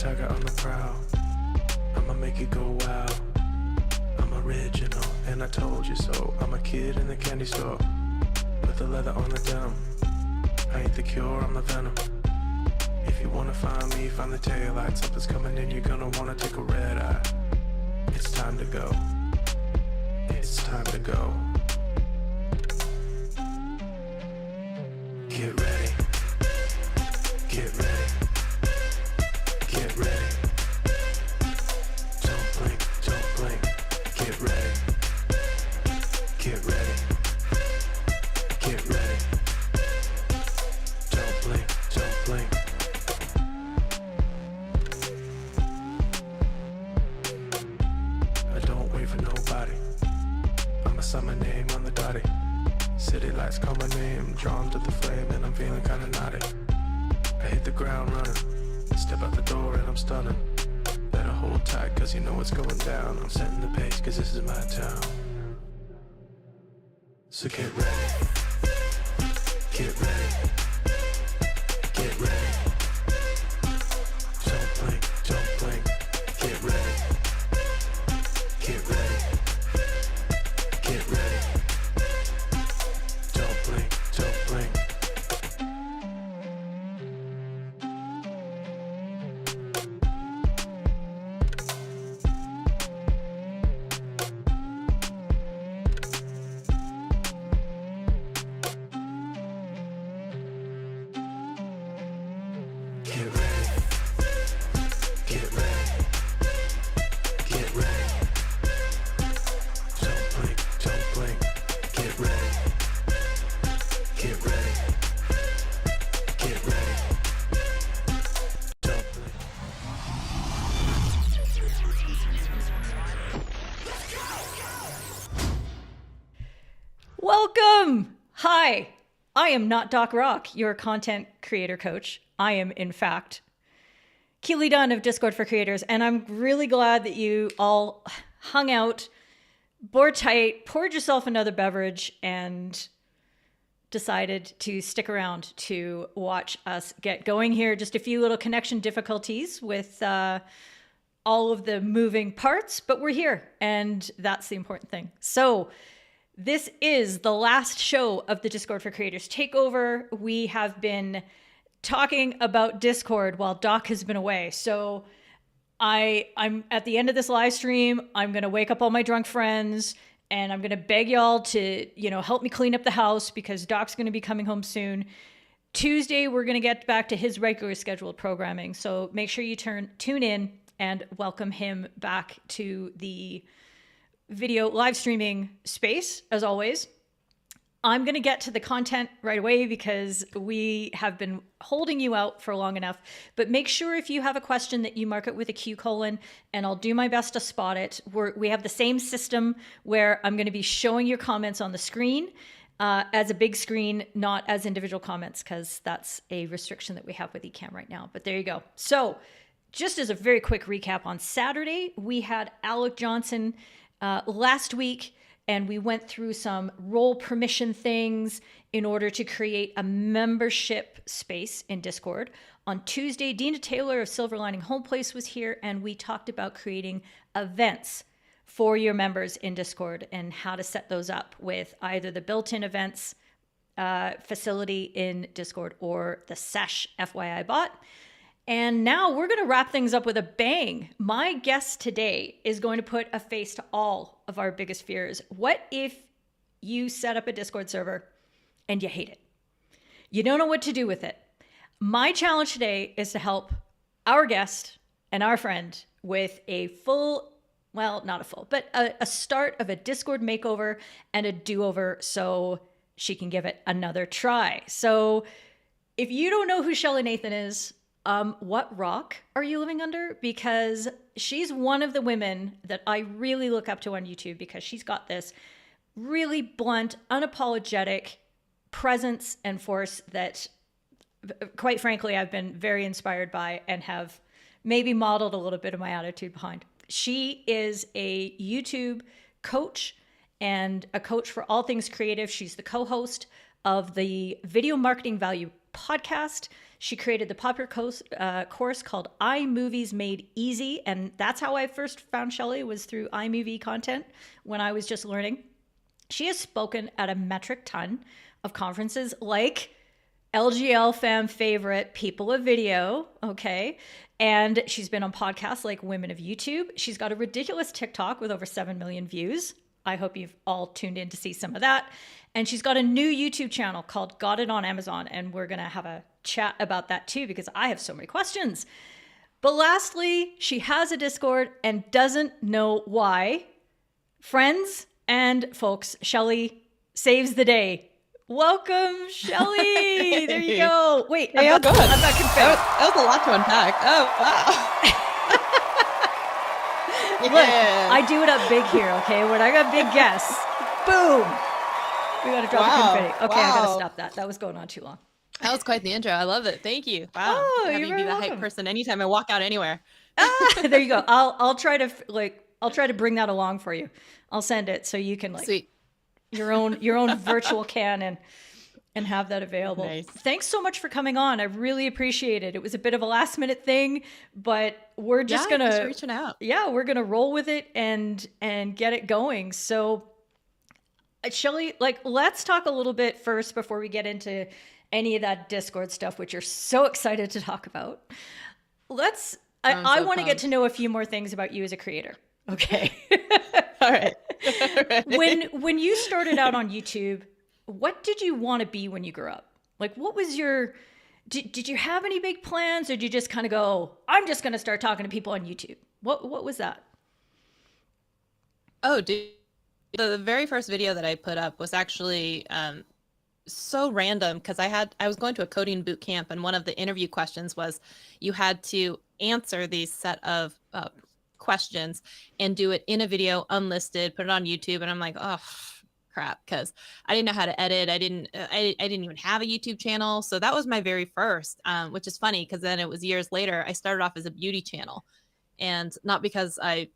tiger on the prowl. I'ma make it go wild. I'm original, and I told you so. I'm a kid in the candy store with the leather on the denim. I ain't the cure, I'm the venom. If you wanna find me, find the taillight. Something's coming in, you're gonna wanna take a red eye. It's time to go. It's time to go. Get ready. Get ready. Get ready. Don't blink, don't blink. Get ready. Get ready. Get ready. Don't blink, don't blink. I don't wait for nobody. I'ma sign my name on the dotty. City lights call my name, drawn to the flame, and I'm feeling kinda naughty. I hit the ground running, step out the door and I'm stunning. Better hold tight cause you know what's going down. I'm setting the pace cause this is my town. So get ready. Get ready. Get ready. Don't blink, don't blink. Get ready. Get ready. Get ready. Don't blink, don't blink. Get ready. Get ready. Get ready. Don't blink, don't blink. Get ready. Get ready. Get ready. Don't blink. Welcome! Hi, I am not Doc Rock, your content creator coach. I am, in fact, Keely Dunn of Discord for Creators, and I'm really glad that you all hung out, bore tight, poured yourself another beverage, and decided to stick around to watch us get going here. Just a few little connection difficulties with all of the moving parts, but we're here, and that's the important thing. So this is the last show of the Discord for Creators Takeover. We have been talking about Discord while Doc has been away. So I'm at the end of this live stream, I'm going to wake up all my drunk friends and I'm going to beg y'all to, help me clean up the house because Doc's going to be coming home soon. Tuesday, we're going to get back to his regular scheduled programming. So make sure you tune in and welcome him back to the video live streaming space as always. I'm going to get to the content right away because we have been holding you out for long enough. But make sure if you have a question that you mark it with a Q colon, and I'll do my best to spot it. We have the same system where I'm going to be showing your comments on the screen as a big screen, not as individual comments, because that's a restriction that we have with Ecamm right now. But there you go. So just as a very quick recap, on Saturday, we had Alec Johnson last week. And we went through some role permission things in order to create a membership space in Discord. On Tuesday, Dina Taylor of Silver Lining Home Place was here, and we talked about creating events for your members in Discord and how to set those up with either the built-in events facility in Discord or the Sesh FYI bot. And now we're going to wrap things up with a bang. My guest today is going to put a face to all of our biggest fears. What if you set up a Discord server and you hate it? You don't know what to do with it. My challenge today is to help our guest and our friend with a full, well, not a full, but a start of a Discord makeover and a do-over so she can give it another try. So if you don't know who Shelly Nathan is, what rock are you living under? Because she's one of the women that I really look up to on YouTube because she's got this really blunt, unapologetic presence and force that, quite frankly, I've been very inspired by and have maybe modeled a little bit of my attitude behind. She is a YouTube coach and a coach for all things creative. She's the co-host of the Video Marketing Value podcast. She created the popular course called iMovies Made Easy. And that's how I first found Shelly, was through iMovie content when I was just learning. She has spoken at a metric ton of conferences like LGL fam favorite People of Video, okay? And she's been on podcasts like Women of YouTube. She's got a ridiculous TikTok with over 7 million views. I hope you've all tuned in to see some of that. And she's got a new YouTube channel called Got It on Amazon. And we're going to have a chat about that too, because I have so many questions. But lastly, she has a Discord and doesn't know why. Friends and folks, Shelly saves the day. Welcome, Shelly. There you go. Wait, Hey, I've got confetti. That was a lot to unpack. Oh, wow. Look, I do it up big here, okay? When I got big guests, boom. We got to drop the confetti. Okay, I got to stop that. That was going on too long. That was quite the intro. I love it. Thank you. Wow. Oh, Having you're you be very the hype welcome. person anytime I walk out anywhere. There you go. I'll try to bring that along for you. I'll send it so you can Sweet. your own virtual can and have that available. Nice. Thanks so much for coming on. I really appreciate it. It was a bit of a last minute thing, but we're just Thanks for gonna reaching out. we're gonna roll with it and get it going. So Shelly, let's talk a little bit first before we get into any of that Discord stuff, which you're so excited to talk about. I want to get to know a few more things about you as a creator. Okay. All right. When you started out on YouTube, what did you want to be when you grew up? Like, what was your, did you have any big plans, or did you just kind of go, I'm just going to start talking to people on YouTube? What was that? Oh, dude. The very first video that I put up was actually so random, because I was going to a coding boot camp, and one of the interview questions was you had to answer these set of questions and do it in a video unlisted, put it on YouTube. And I'm like, oh crap, because I didn't know how to edit. I didn't even have a YouTube channel. So that was my very first, which is funny, because then it was years later I started off as a beauty channel, and not because I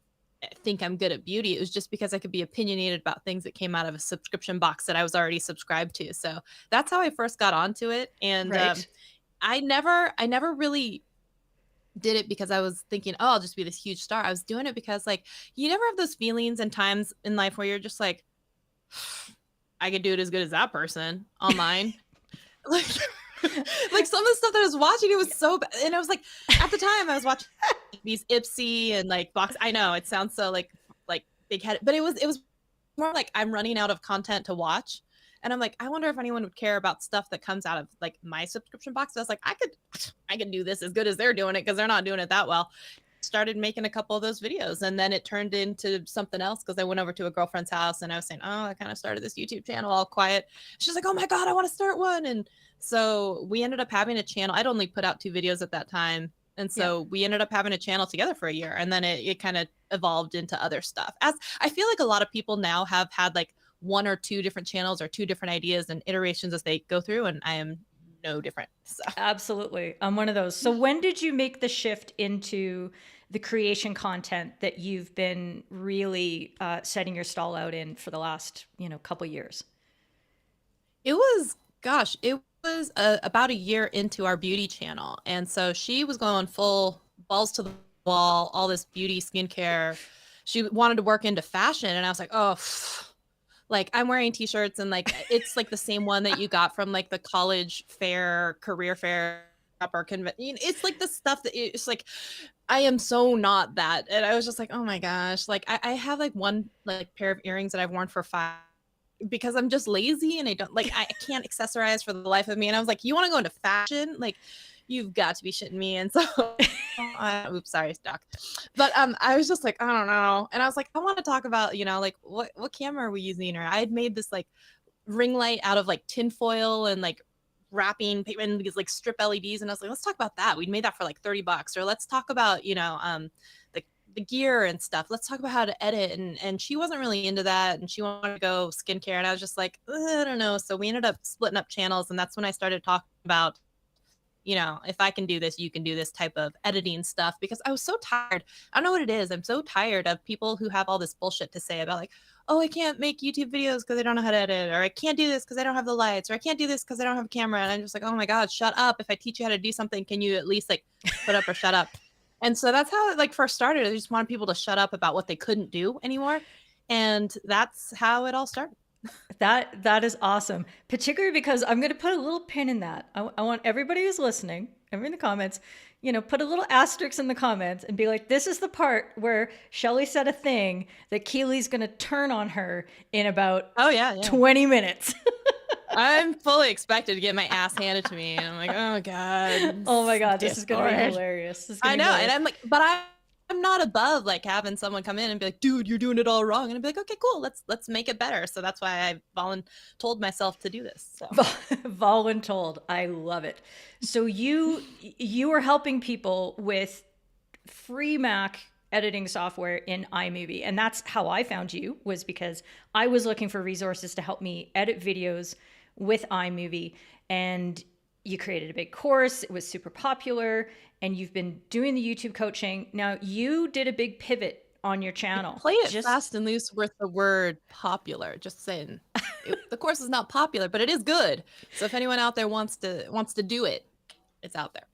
think I'm good at beauty. It was just because I could be opinionated about things that came out of a subscription box that I was already subscribed to. So that's how I first got onto it. And Right. I never really did it because I was thinking, oh, I'll just be this huge star. I was doing it because, like, you never have those feelings and times in life where you're just like, I could do it as good as that person online. Like, like some of the stuff that I was watching, it was so bad. And I was like, at the time I was watching these Ipsy and like box. I know it sounds so like big headed, but it was more like I'm running out of content to watch. And I'm like, I wonder if anyone would care about stuff that comes out of like my subscription box. I was like, I could do this as good as they're doing it, because they're not doing it that well. Started making a couple of those videos, and then it turned into something else, because I went over to a girlfriend's house and I was saying, oh, I kind of started this YouTube channel all quiet. She's like, oh my God, I want to start one. And so we ended up having a channel. I'd only put out 2 videos at that time. And so we ended up having a channel together for a year, and then it kind of evolved into other stuff. As I feel like a lot of people now have had like 1 or 2 different channels or 2 different ideas and iterations as they go through, and I am no different. So Absolutely. I'm one of those. So when did you make the shift into the creation content that you've been really setting your stall out in for the last, couple years? it was about a year into our beauty channel. And so she was going full balls to the wall, all this beauty, skincare. She wanted to work into fashion. And I was like, oh, like I'm wearing t-shirts, and like, it's like the same one that you got from like the college fair, career fair, upper convention. It's like the stuff that it's like, I am so not that. And I was just like, oh my gosh, like I have like one like pair of earrings that I've worn for 5, because I'm just lazy and I can't accessorize for the life of me. And I was like, you want to go into fashion? Like, you've got to be shitting me. And so, oops, sorry, Doc. But I was just like, I don't know. And I was like, I want to talk about, like what camera are we using? Or I had made this like ring light out of like tin foil and like wrapping paper and these like strip LEDs. And I was like, let's talk about that. We'd made that for like $30. Or let's talk about, the gear and stuff. Let's talk about how to edit. And she wasn't really into that, and she wanted to go skincare. And I was just like, I don't know. So we ended up splitting up channels, and that's when I started talking about if I can do this, you can do this type of editing stuff, because I was so tired. I don't know what it is. I'm so tired of people who have all this bullshit to say about like, oh, I can't make YouTube videos because I don't know how to edit, or I can't do this because I don't have the lights, or I can't do this because I don't have a camera. And I'm just like, oh my God, shut up. If I teach you how to do something, can you at least like put up or shut up? And so that's how it like first started. I just wanted people to shut up about what they couldn't do anymore. And that's how it all started. That is awesome, particularly because I'm going to put a little pin in that. I want everybody who's listening, everyone in the comments, put a little asterisk in the comments and be like, this is the part where Shelly said a thing that Keely's going to turn on her in about 20 minutes. I'm fully expected to get my ass handed to me. And I'm like, oh God. Oh my God, this is going to be hilarious. I know. And I'm like, but I'm not above like having someone come in and be like, dude, you're doing it all wrong. And I'd be like, okay, cool. Let's make it better. So that's why I told myself to do this. So. Voluntold. I love it. So you are helping people with free Mac editing software in iMovie. And that's how I found you, was because I was looking for resources to help me edit videos with iMovie. And you created a big course. It was super popular. And you've been doing the YouTube coaching. Now, you did a big pivot on your channel. Play it fast and loose with the word popular. Just saying. The course is not popular, but it is good. So if anyone out there wants to do it, it's out there.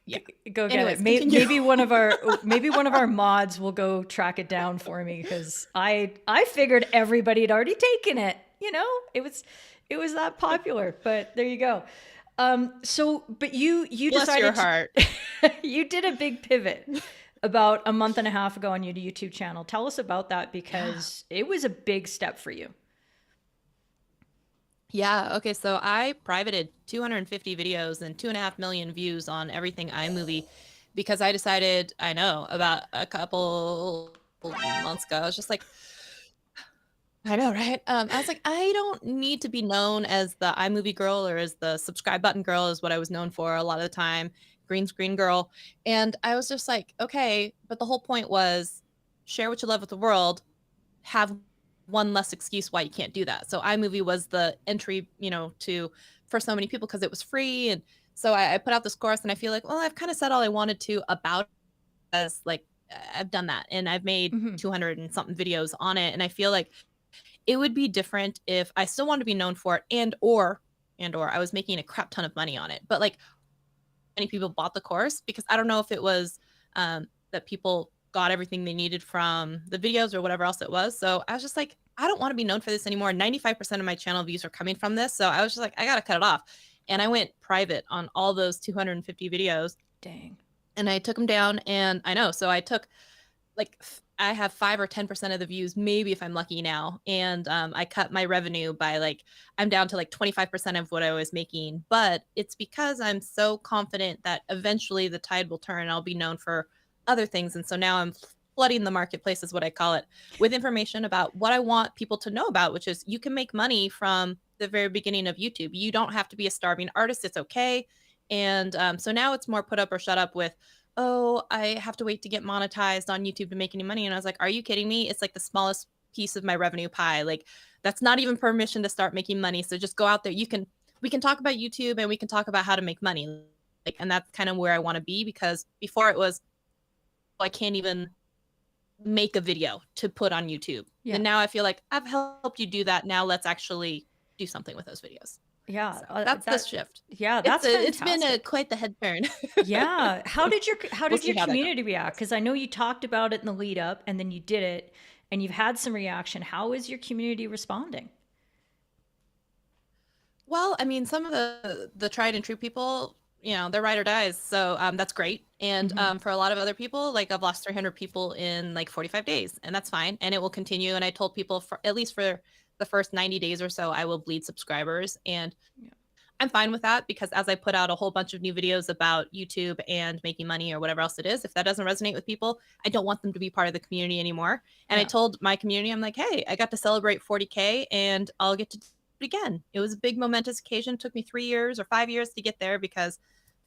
Yeah. Go get it. Maybe one of our mods will go track it down for me, because I figured everybody had already taken it. It was that popular. But there you go. But you Bless decided your heart. You did a big pivot about a month and a half ago on your YouTube channel. Tell us about that, because it was a big step for you. Yeah. Okay. So I privated 250 videos and 2.5 million views on everything iMovie, because I decided, I know, about a couple months ago, I was just like, I know, right? I was like, I don't need to be known as the iMovie girl, or as the subscribe button girl is what I was known for a lot of the time, green screen girl. And I was just like, okay, but the whole point was share what you love with the world, have one less excuse why you can't do that. So iMovie was the entry, for so many people, because it was free. And so I put out this course, and I feel like, well, I've kind of said all I wanted to about it, as like, I've done that, and I've made 200 and something videos on it. And I feel like it would be different if I still wanted to be known for it, and or I was making a crap ton of money on it. But like, many people bought the course, because I don't know if it was that people got everything they needed from the videos or whatever else it was. So I was just like, I don't want to be known for this anymore. 95% of my channel views are coming from this. So I was just like, I got to cut it off. And I went private on all those 250 videos. Dang. And I took them down, and I know. So I took like, I have 5 or 10% of the views, maybe, if I'm lucky now. And I cut my revenue by like, I'm down to like 25% of what I was making. But it's because I'm so confident that eventually the tide will turn and I'll be known for other things. And so now I'm flooding the marketplace, is what I call it, with information about what I want people to know about, which is you can make money from the very beginning of YouTube. You don't have to be a starving artist. It's okay. And so now it's more put up or shut up with, oh, I have to wait to get monetized on YouTube to make any money. And I was like, are you kidding me? It's like the smallest piece of my revenue pie. Like, that's not even permission to start making money. So just go out there. We can talk about YouTube, and we can talk about how to make money. Like, and that's kind of where I want to be, because before it was, I can't even make a video to put on YouTube. Yeah. And now I feel like I've helped you do that. Now let's actually do something with those videos. Yeah, so that's the shift. Yeah, that's it's been quite the head turn. Yeah. How did your community react? Because I know you talked about it in the lead up, and then you did it, and you've had some reaction. How is your community responding? Well, I mean, some of the tried and true people, they're ride or dies. So that's great. And for a lot of other people, like, I've lost 300 people in like 45 days, and that's fine. And it will continue. And I told people, for at least for the first 90 days or so, I will bleed subscribers. And I'm fine with that, because as I put out a whole bunch of new videos about YouTube and making money or whatever else it is, if that doesn't resonate with people, I don't want them to be part of the community anymore. And I told my community, I'm like, hey, I got to celebrate 40K, and I'll get to do it again. It was a big momentous occasion. It took me 3 years or 5 years to get there, because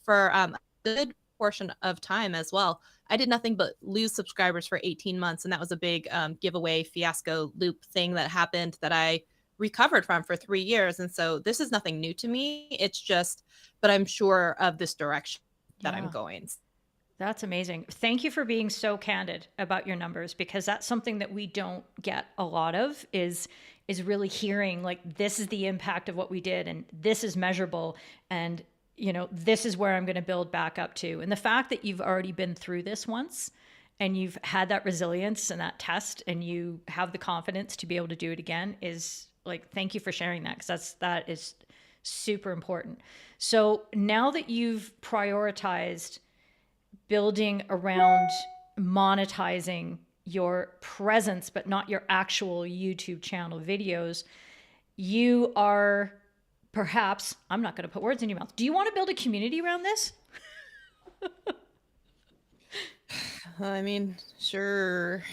for a good portion of time as well, I did nothing but lose subscribers for 18 months. And that was a big giveaway fiasco loop thing that happened that I recovered from for 3 years. And so this is nothing new to me. It's just, but I'm sure of this direction that I'm going. That's amazing. Thank you for being so candid about your numbers, because that's something that we don't get a lot of is really hearing like, this is the impact of what we did and this is measurable and this is where I'm going to build back up to. And the fact that you've already been through this once and you've had that resilience and that test and you have the confidence to be able to do it again is like, thank you for sharing that, because that is super important. So now that you've prioritized building around monetizing your presence, but not your actual YouTube channel videos, you are perhaps, I'm not going to put words in your mouth. Do you want to build a community around this? I mean, sure.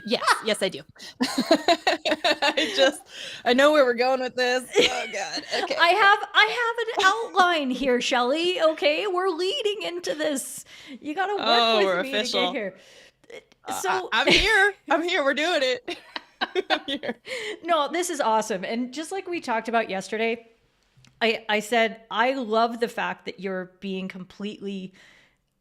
Yes, I do. I know where we're going with this. Oh God. Okay. I have an outline here, Shelly. Okay, we're leading into this. You got to work with me official. to get here. So I'm here. We're doing it. I'm here. No, this is awesome. And just like we talked about yesterday, I said, I love the fact that you're being completely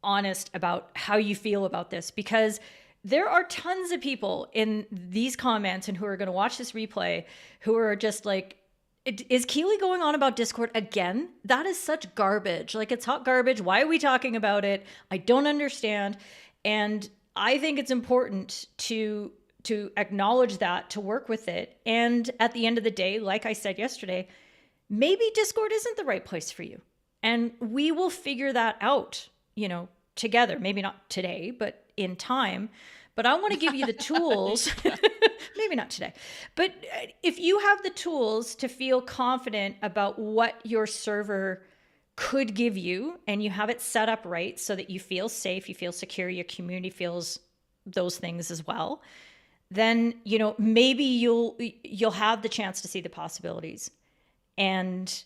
honest about how you feel about this, because there are tons of people in these comments and who are going to watch this replay who are just like, is Keely going on about Discord again? That is such garbage. Like, it's hot garbage. Why are we talking about it? I don't understand. And I think it's important to acknowledge that, to work with it. And at the end of the day, like I said yesterday, maybe Discord isn't the right place for you. And we will figure that out, together. Maybe not today, but in time. But I want to give you the tools, maybe not today, but if you have the tools to feel confident about what your server could give you, and you have it set up right so that you feel safe, you feel secure, your community feels those things as well, then, maybe you'll have the chance to see the possibilities. And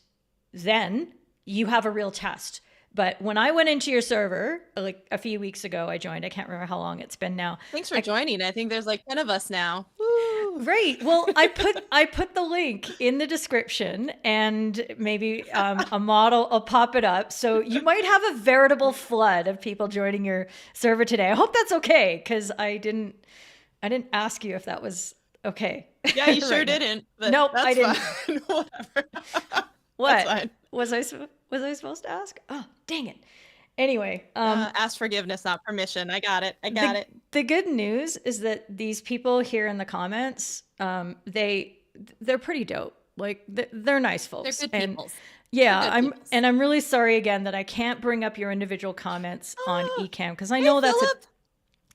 then you have a real test. But when I went into your server, like a few weeks ago, I joined. I can't remember how long it's been now. Thanks for joining. I think there's like 10 of us now. Woo. Right. Well, I put the link in the description, and maybe a model, I'll pop it up. So you might have a veritable flood of people joining your server today. I hope that's okay, because I didn't ask you if that was okay. Yeah, you sure didn't. But nope, I didn't. Fine. Whatever. What? That's fine. Was I supposed to ask? Oh, dang it. Anyway, ask forgiveness, not permission. I got it. The good news is that these people here in the comments, they're pretty dope. Like, they're nice folks. They're good people. Yeah, I'm really sorry again that I can't bring up your individual comments on Ecamm, because I know that's Philip.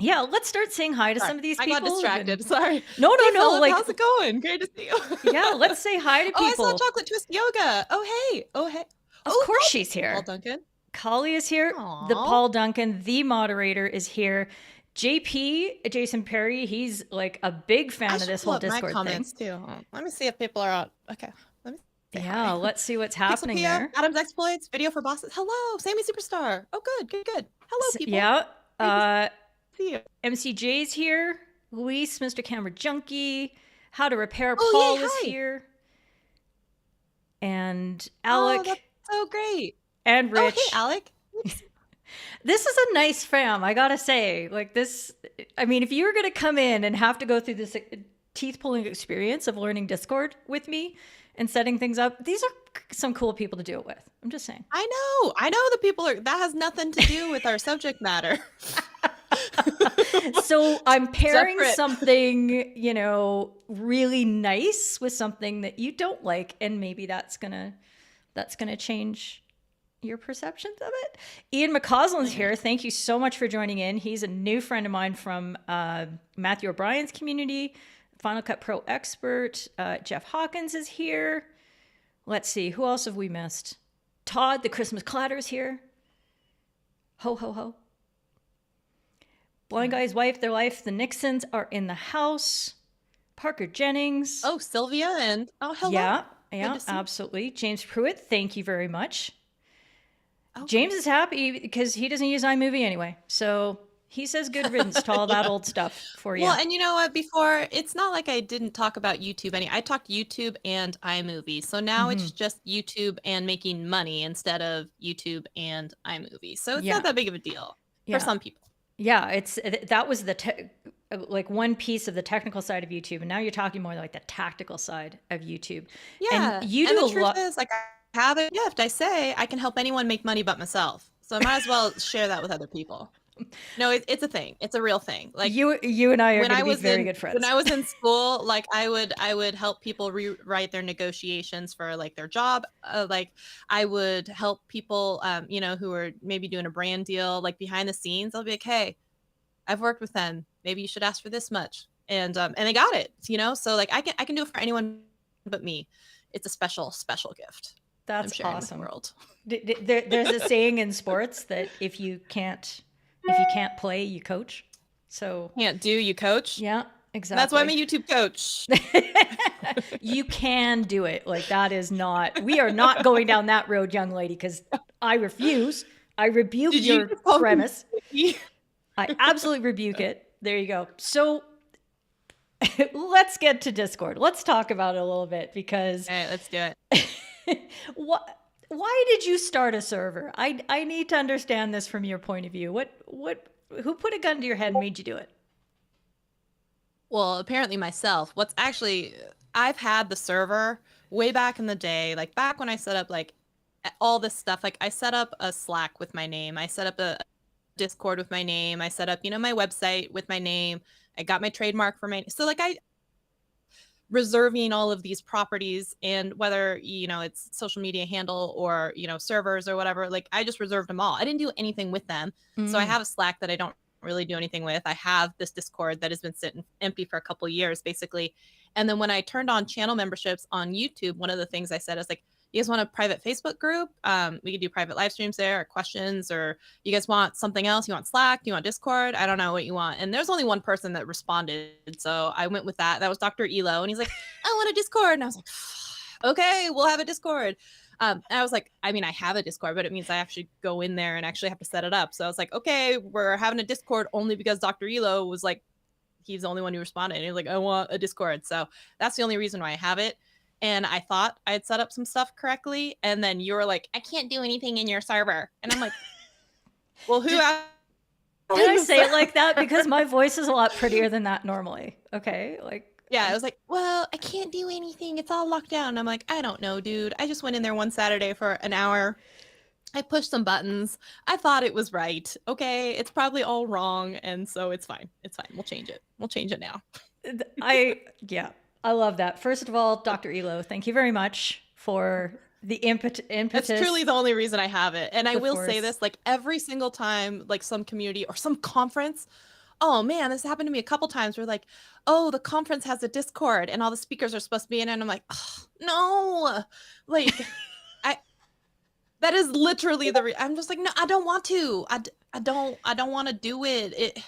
Yeah, let's start saying hi to some of these people. I got distracted. Sorry. No. Philip, like, how's it going? Great to see you. Yeah, let's say hi to people. Oh, I saw Chocolate Twist Yoga. Oh, hey. Of course she's here. Paul Duncan. Kali is here. Aww. The Paul Duncan, the moderator, is here. JP, Jason Perry, he's like a big fan of this whole Discord my comments thing. Too. Let me see if people are out. Okay. Let me see. Yeah, let's see what's happening there. Adam's Exploits, Video for Bosses. Hello, Sammy Superstar. Oh, good. Hello, people. Yeah. See you. MCJ's here. Luis, Mr. Camera Junkie. How to Repair Oh, Paul yay, is hi. here. And Alec. Oh, that's so great. And Rich. Oh, hey, Alec. This is a nice fam, I gotta say. Like this, I mean, if you were gonna come in and have to go through this teeth-pulling experience of learning Discord with me and setting things up, these are some cool people to do it with. I'm just saying. I know the people are, that has nothing to do with our subject matter. So I'm pairing Separate. something, really nice with something that you don't like, and maybe that's gonna change your perceptions of it. Ian McCausland's here. Thank you so much for joining in. He's a new friend of mine from Matthew O'Brien's community, Final Cut Pro expert. Jeff Hawkins is here. Let's see, who else have we missed? Todd, the Christmas Clatter's here. Ho, ho, ho. Blind Guy's wife, their life, the Nixons are in the house. Parker Jennings. Oh, Sylvia and hello. Yeah, to see you. absolutely. James Pruitt, thank you very much. Okay. James is happy because he doesn't use iMovie anyway. So He says good riddance to all that old stuff for you. Well, and you know what? Before, it's not like I didn't talk about YouTube I talked YouTube and iMovie. So now it's just YouTube and making money instead of YouTube and iMovie. So it's Yeah. not that big of a deal Yeah. for some people. Yeah, that was like one piece of the technical side of YouTube, and now you're talking more like the tactical side of YouTube. Yeah. And you do the a truth lot. is, like, I have a gift. I say I can help anyone make money but myself. So I might as well share that with other people. No, it's a thing. It's a real thing. Like, You and I are when going I to be was very in good friends. when I was in school, like I would help people rewrite their negotiations for like their job. Like I would help people, you know, who are maybe doing a brand deal, like behind the scenes. I'll be like, hey, I've worked with them. Maybe you should ask for this much, and they got it. You know, so like I can do it for anyone but me. It's a special gift. That's I'm sharing awesome. with the world. There's a saying in sports that if you can't play, you coach. So Can't do, you coach. yeah, exactly. That's why I'm a YouTube coach. You can do it. Like that is not. We are not going down that road, young lady, because I refuse. I rebuke Did you your just call me premise. Vicky? I absolutely rebuke it. There you go. So let's get to Discord. Let's talk about it a little bit because All right, let's do it. why did you start a server? I need to understand this from your point of view. Who put a gun to your head and made you do it? Well, apparently myself. I've had the server way back in the day, like back when I set up like all this stuff. Like I set up a Slack with my name. I set up a Discord with my name. I set up, you know, my website with my name. I got my trademark for so like I reserving all of these properties, and whether, you know, it's social media handle or, you know, servers or whatever, like I just reserved them all. I didn't do anything with them. So I have a Slack that I don't really do anything with. I have this Discord that has been sitting empty for a couple of years basically. And then when I turned on channel memberships on YouTube, one of the things I said is like, you guys want a private Facebook group? We could do private live streams there, or questions, or you guys want something else? You want Slack? You want Discord? I don't know what you want. And there's only one person that responded. So I went with that. That was Dr. Elo. And he's like, I want a Discord. And I was like, okay, we'll have a Discord. And I was like, I mean, I have a Discord, but it means I actually go in there and actually have to set it up. So I was like, okay, we're having a Discord only because Dr. Elo was like, he's the only one who responded. And he was like, I want a Discord. So that's the only reason why I have it. And I thought I had set up some stuff correctly. And then you were like, I can't do anything in your server. And I'm like, well, who Did I say it like that? Because my voice is a lot prettier than that normally. Okay. Like, yeah, I was like, well, I can't do anything. It's all locked down. And I'm like, I don't know, dude. I just went in there one Saturday for an hour. I pushed some buttons. I thought it was right. Okay. It's probably all wrong. And so it's fine. It's fine. We'll change it. We'll change it now. yeah. I love that. First of all, Dr. Elo, thank you very much for the impetus. That's truly the only reason I have it. And I will say force. this, like every single time, like some community or some conference, oh man, this happened to me a couple times where like, oh, the conference has a Discord and all the speakers are supposed to be in it. And I'm like, oh, no, like that is literally I'm just like, no, I don't want to. I don't want to do it.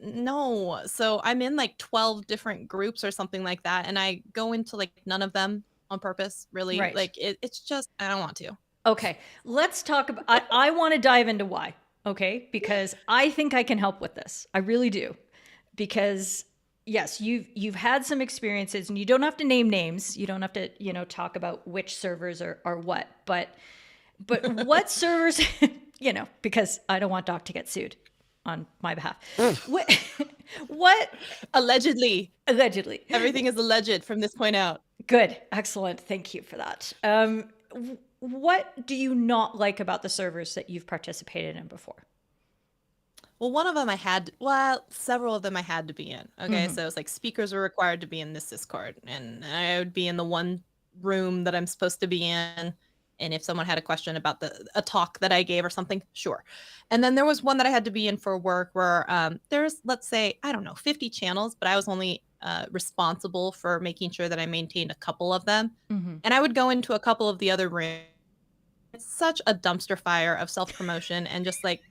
No. So I'm in like 12 different groups or something like that. And I go into like none of them on purpose, really. Right. Like it's just, I don't want to. Okay. Let's talk about, I want to dive into why. Okay. Because I think I can help with this. I really do. Because yes, you've had some experiences, and you don't have to name names. You don't have to, you know, talk about which servers are what, but what servers, you know, because I don't want Doc to get sued on my behalf. What? Allegedly. Everything is alleged from this point out. Good. Excellent. Thank you for that. What do you not like about the servers that you've participated in before? Well, several of them I had to be in. Okay. So it's like speakers were required to be in this Discord, and I would be in the one room that I'm supposed to be in. And if someone had a question about a talk that I gave or something, sure. And then there was one that I had to be in for work where there's, let's say, I don't know, 50 channels, but I was only responsible for making sure that I maintained a couple of them. And I would go into a couple of the other rooms. It's such a dumpster fire of self-promotion and just like,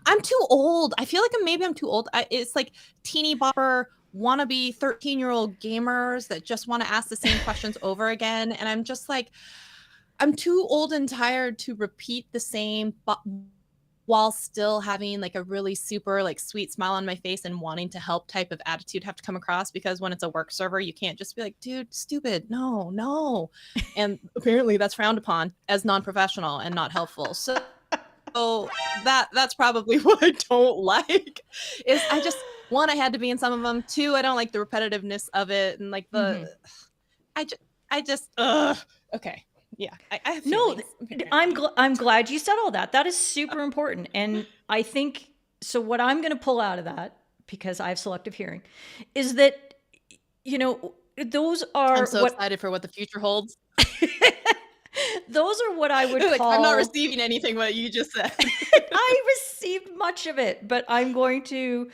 I'm too old. I feel like maybe I'm too old. It's like teeny bopper wannabe 13-year-old gamers that just want to ask the same questions over again. And I'm just like, I'm too old and tired to repeat the same while still having like a really super like sweet smile on my face and wanting to help type of attitude have to come across, because when it's a work server, you can't just be like, dude, stupid. No. And apparently that's frowned upon as non-professional and not helpful. So that's probably what I don't like is I just, one, I had to be in some of them. Two, I don't like the repetitiveness of it. And like I just, okay. Yeah. I have No, feelings, I'm glad you said all that. That is super important. And I think, so what I'm going to pull out of that, because I have selective hearing, is that, those are I'm so excited for what the future holds. those are what I would call. I'm not receiving anything what you just said. I received much of it, but I'm going to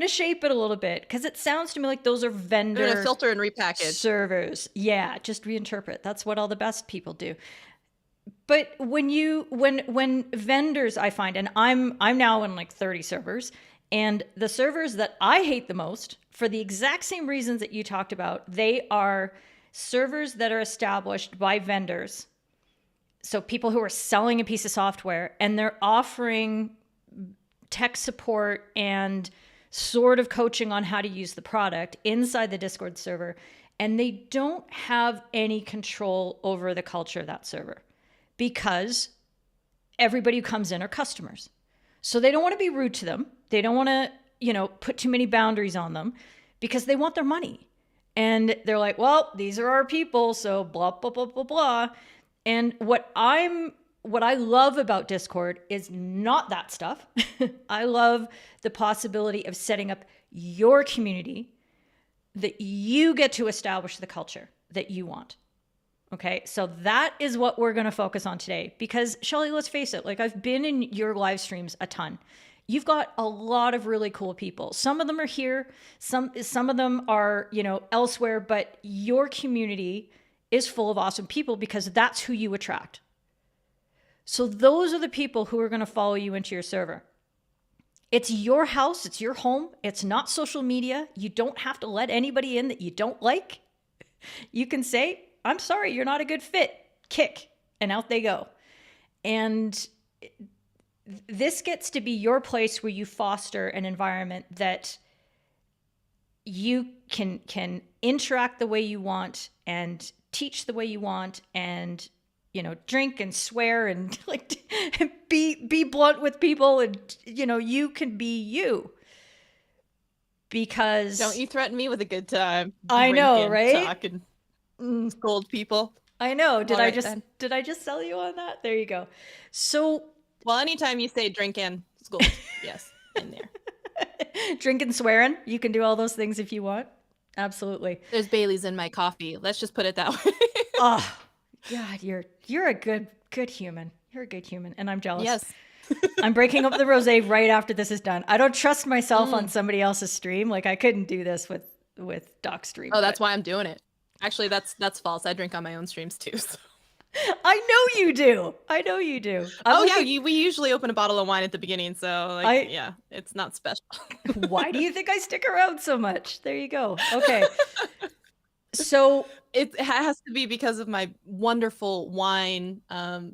shape it a little bit, because it sounds to me like those are vendor. I'm gonna filter and repackage servers. Yeah, just reinterpret. That's what all the best people do. But when vendors, I find, and I'm now in like 30 servers, and the servers that I hate the most, for the exact same reasons that you talked about, they are servers that are established by vendors. So people who are selling a piece of software and they're offering tech support and sort of coaching on how to use the product inside the Discord server, and they don't have any control over the culture of that server, because everybody who comes in are customers. So they don't want to be rude to them. They don't want to, put too many boundaries on them, because they want their money. And they're like, well, these are our people, so blah, blah, blah, blah, blah. And what I love about Discord is not that stuff. I love the possibility of setting up your community that you get to establish the culture that you want. Okay, so that is what we're going to focus on today, because Shelly, let's face it, like, I've been in your live streams a ton. You've got a lot of really cool people. Some of them are here, some of them are, elsewhere, but your community is full of awesome people, because that's who you attract. So those are the people who are going to follow you into your server. It's your house, it's your home, it's not social media. You don't have to let anybody in that you don't like. You can say, I'm sorry, you're not a good fit, kick, and out they go. And this gets to be your place where you foster an environment that you can interact the way you want and teach the way you want, and drink and swear and like be blunt with people, and you can be you. Because don't you threaten me with a good time. I know, right? Talking, scold people. I know. Did I just sell you on that? There you go. So, well, anytime you say drink and scold, yes, in there. Drink and swearing, you can do all those things if you want. Absolutely. There's Bailey's in my coffee. Let's just put it that way. Oh, God, you're a good human. You're a good human, and I'm jealous. Yes. I'm breaking up the rosé right after this is done. I don't trust myself on somebody else's stream. Like, I couldn't do this with Doc's stream. Oh, that's why I'm doing it. Actually, that's false. I drink on my own streams too. So. I know you do. We usually open a bottle of wine at the beginning, so it's not special. Why do you think I stick around so much? There you go. Okay. So it has to be because of my wonderful wine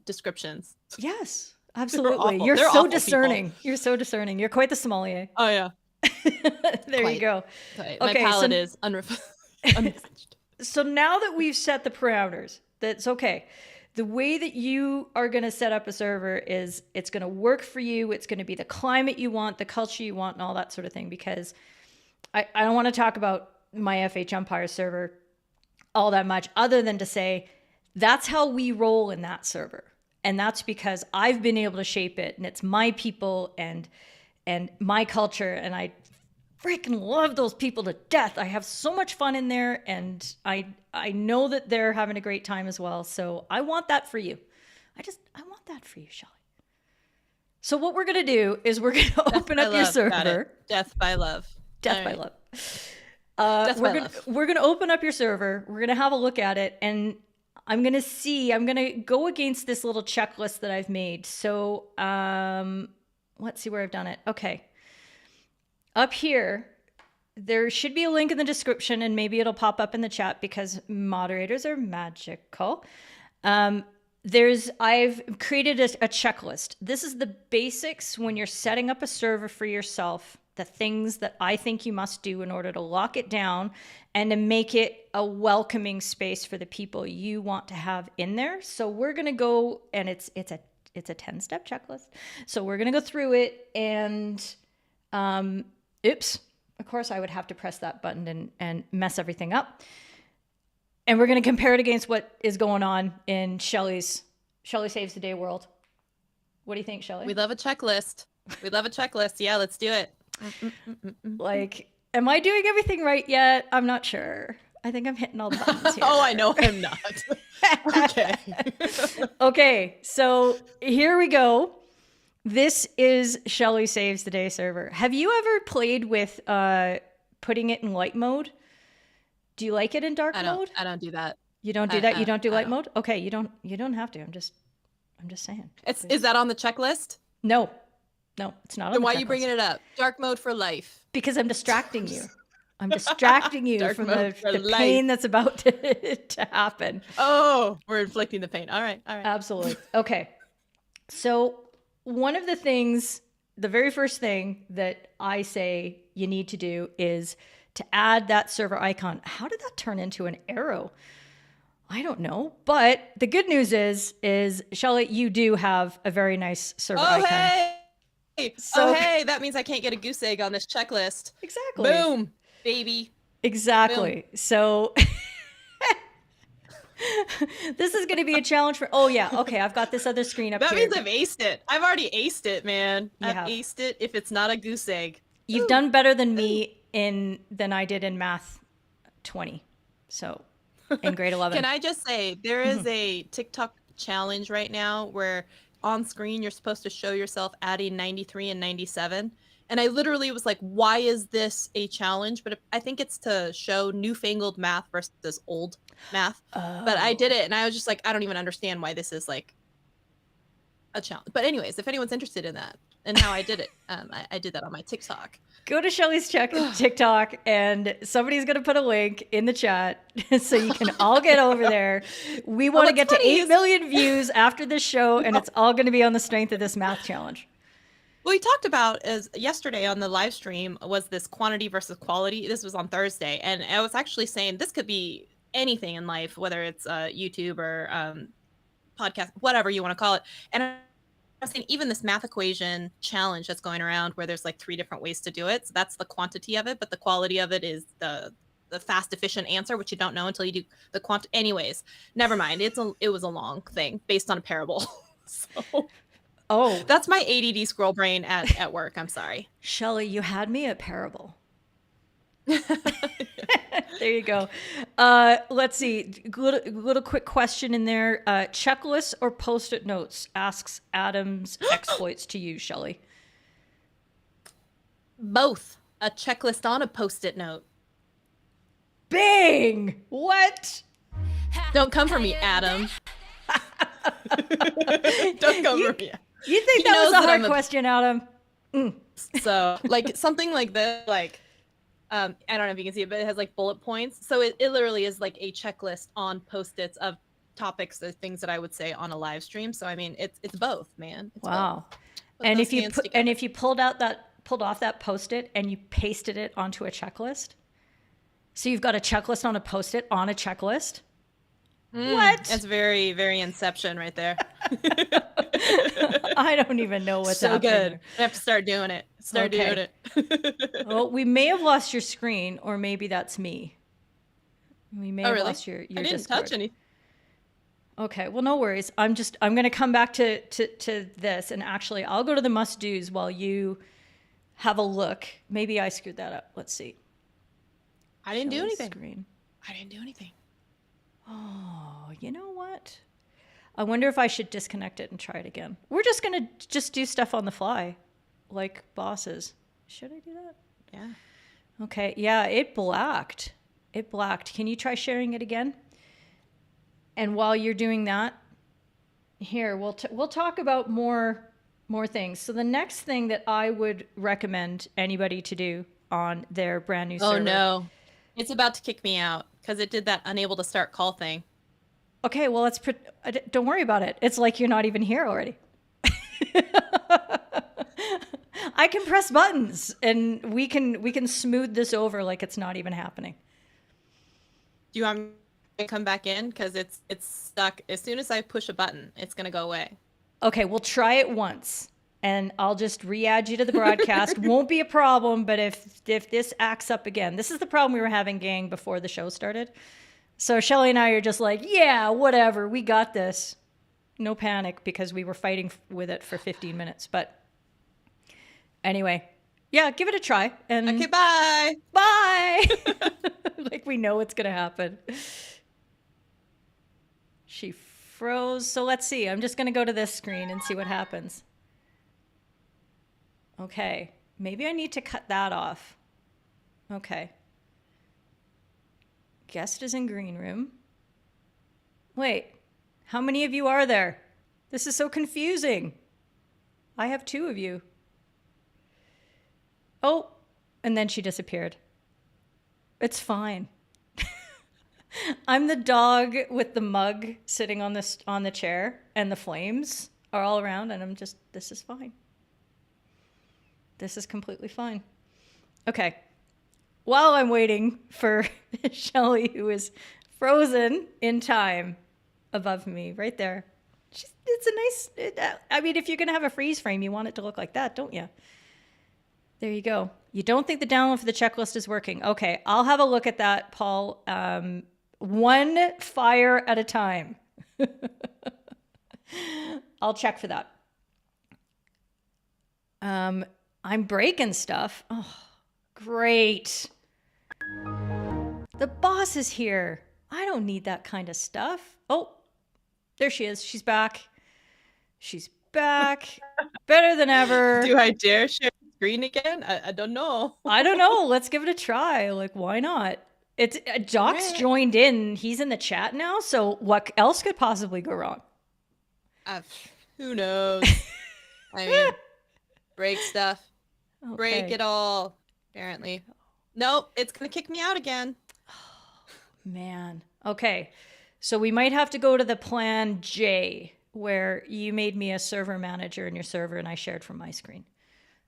descriptions. Yes, absolutely. You're so discerning. People. You're so discerning. You're quite the sommelier. Oh yeah. There you go. Quite. Okay, my palate is unrefined. So now that we've set the parameters, that's okay. The way that you are going to set up a server is it's going to work for you. It's going to be the climate you want, the culture you want, and all that sort of thing. Because I don't want to talk about my FH Empire server all that much, other than to say that's how we roll in that server. And that's because I've been able to shape it, and it's my people and my culture, and I freaking love those people to death. I have so much fun in there, and I know that they're having a great time as well. So I want that for you. I want that for you, Shelly. So what we're going to do is we're going to open up your server. Death by love. Death by love. We're going to open up your server. We're going to have a look at it, and I'm going to go against this little checklist that I've made. So let's see where I've done it. Okay. Up here, there should be a link in the description, and maybe it'll pop up in the chat because moderators are magical. I've created a checklist. This is the basics when you're setting up a server for yourself, the things that I think you must do in order to lock it down and to make it a welcoming space for the people you want to have in there. So we're going to go, and it's a 10-step checklist. So we're going to go through it, and oops, of course I would have to press that button and mess everything up. And we're going to compare it against what is going on in Shelly Saves the Day world. What do you think, Shelly? We love a checklist. We love a checklist. Yeah, let's do it. Like, am I doing everything right yet? I'm not sure. I think I'm hitting all the buttons here. Oh, I know I'm not. Okay. Okay, so here we go. This is Shelly Saves the Day server. Have you ever played with putting it in light mode? Do you like it in dark mode? I don't do that. You don't do that? You don't do light mode? Okay, you don't have to. I'm just saying. Is that on the checklist? No, it's not on the checklist. Then why are you bringing it up? Dark mode for life. Because I'm distracting you. I'm distracting you from the pain that's about to happen. Oh, we're inflicting the pain. All right. Absolutely. Okay. So one of the very first thing that I say you need to do is to add that server icon. How did that turn into an arrow? I don't know. But the good news is Shelly, you do have a very nice server icon. Hey! So, hey, that means I can't get a goose egg on this checklist. Exactly. Boom, baby. Exactly. Boom. So this is going to be a challenge for, oh yeah, okay, I've got this other screen up here. That means I've aced it. I've already aced it, man. I've aced it if it's not a goose egg. You've done better than me than I did in math 20. So in grade 11. Can I just say, there is a TikTok challenge right now where on screen you're supposed to show yourself adding 93 and 97. And I literally was like, why is this a challenge? But I think it's to show newfangled math versus old math. Oh. But I did it and I was just like, I don't even understand why this is like a challenge. But anyways, if anyone's interested in that and how I did it, I did that on my TikTok. Go to Shelly's TikTok, and somebody's going to put a link in the chat so you can all get over there. We want to get to 8 million views after this show, and it's all going to be on the strength of this math challenge. Well, we talked about yesterday on the live stream was this quantity versus quality. This was on Thursday, and I was actually saying this could be anything in life, whether it's YouTube or podcast, whatever you want to call it. And I was saying even this math equation challenge that's going around where there's like 3 different ways to do it. So that's the quantity of it, but the quality of it is the fast, efficient answer, which you don't know until you do the quant. Anyways, never mind. It was a long thing based on a parable. So. Oh, that's my ADD squirrel brain at work. I'm sorry. Shelly, you had me at parable. There you go. Let's see. Little quick question in there. Checklists or Post-it notes? Asks Adam's exploits to you, Shelly. Both. A checklist on a Post-it note. Bang! What? Don't come for me, Adam. Don't come for me. You think that was a hard question, Adam? So, like, something like this, like, I don't know if you can see it, but it has, like, bullet points. So it literally is, like, a checklist on Post-its of topics, the things that I would say on a live stream. So, I mean, it's both, man. It's wow. Both. And if you pulled off that Post-it and you pasted it onto a checklist, so you've got a checklist on a Post-it on a checklist. What? That's very, very Inception right there. I don't even know what's so happening. Good. I have to start doing it. Doing it. Well, we may have lost your screen, or maybe that's me. We may have lost your I didn't Discord. touch anything. Okay, well, no worries. I'm going to come back to this, and actually, I'll go to the must-dos while you have a look. Maybe I screwed that up. Let's see. I didn't do anything. Screen. I didn't do anything. Oh, you know what? I wonder if I should disconnect it and try it again. We're just going to do stuff on the fly, like bosses. Should I do that? Yeah. Okay. Yeah, it blacked. Can you try sharing it again? And while you're doing that, here, we'll talk about more things. So the next thing that I would recommend anybody to do on their brand new server. Oh, no. It's about to kick me out because it did that unable to start call thing. Okay, well, don't worry about it. It's like you're not even here already. I can press buttons and we can smooth this over like it's not even happening. Do you want me to come back in? Because it's stuck. As soon as I push a button, it's gonna go away. Okay, we'll try it once and I'll just re-add you to the broadcast. Won't be a problem, but if this acts up again, this is the problem we were having, gang, before the show started. So Shelly and I are just like, yeah, whatever, we got this. No panic, because we were fighting with it for 15 minutes. But anyway, yeah, give it a try. And Okay, bye. Bye. Like we know it's going to happen. She froze. So let's see. I'm just going to go to this screen and see what happens. Okay. Maybe I need to cut that off. Okay. Guest is in green room. Wait. How many of you are there? This is so confusing. I have 2 of you. Oh, and then she disappeared. It's fine. I'm the dog with the mug sitting on the chair, and the flames are all around, and this is fine. This is completely fine. Okay. While I'm waiting for Shelly, who is frozen in time above me, right there. It's a nice, I mean, if you're going to have a freeze frame, you want it to look like that, don't you? There you go. You don't think the download for the checklist is working. Okay, I'll have a look at that, Paul. One fire at a time. I'll check for that. I'm breaking stuff. Oh, great. The boss is here. I don't need that kind of stuff. Oh, there she is. She's back. She's back. Better than ever. Do I dare share the screen again? I don't know. I don't know. Let's give it a try. Like, why not? It's Doc's joined in. He's in the chat now. So what else could possibly go wrong? Who knows? I mean, break stuff. Okay. Break it all. Apparently. Nope. It's going to kick me out again. Man. Okay. So we might have to go to the plan J, where you made me a server manager in your server and I shared from my screen.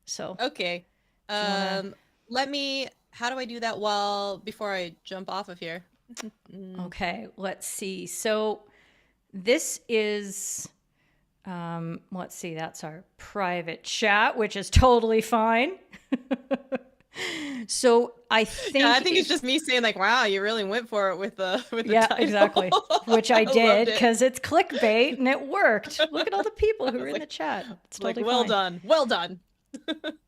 So. Okay. Let me, how do I do that before I jump off of here? Okay. Let's see. So this is, let's see, that's our private chat, which is totally fine. So I think it's just me saying like, "Wow, you really went for it with the title." Exactly, which I did because it's clickbait and it worked. Look at all the people who are in the chat. It's totally fine. Well done.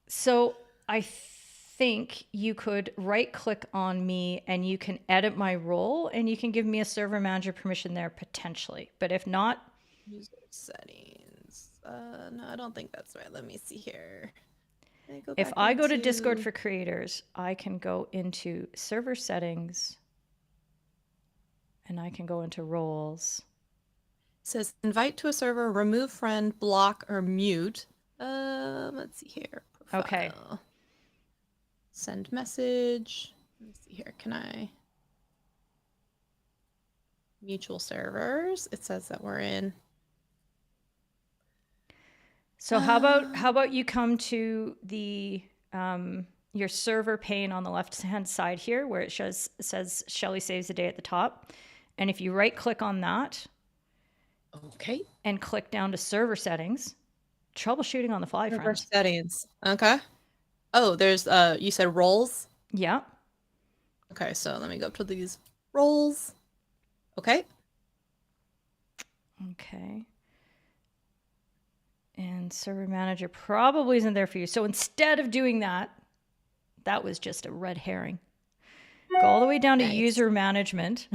So I think you could right click on me and you can edit my role and you can give me a server manager permission there potentially. But if not, user settings. No, I don't think that's right. Let me see here. If I go to Discord for creators, I can go into server settings and I can go into roles. It says invite to a server, remove friend, block, or mute. Let's see here. Profile. Okay. Send message. Let's see here. Can I? Mutual servers. It says that we're in. So how about you come to the your server pane on the left-hand side here where it says Shelly Saves a Day at the top. And if you right click on that, okay, and click down to server settings, troubleshooting on the fly, server friends. Settings. Okay. Oh, there's you said roles? Yeah. Okay, so let me go up to these roles. Okay. Okay. And server manager probably isn't there for you. So instead of doing that, that was just a red herring. Go all the way down to user management.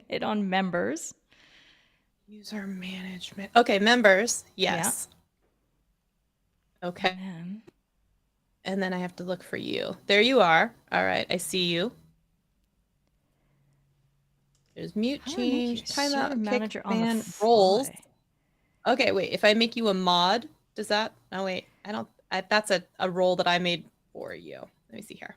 Hit on members. User management. Okay, members. Yes. Yeah. Okay. And then I have to look for you. There you are. All right, I see you. There's mute, change, timeout, manager pick, on ban, the roles. fly. Okay, wait. If I make you a mod, does that? No, wait. I don't. That's a role that I made for you. Let me see here.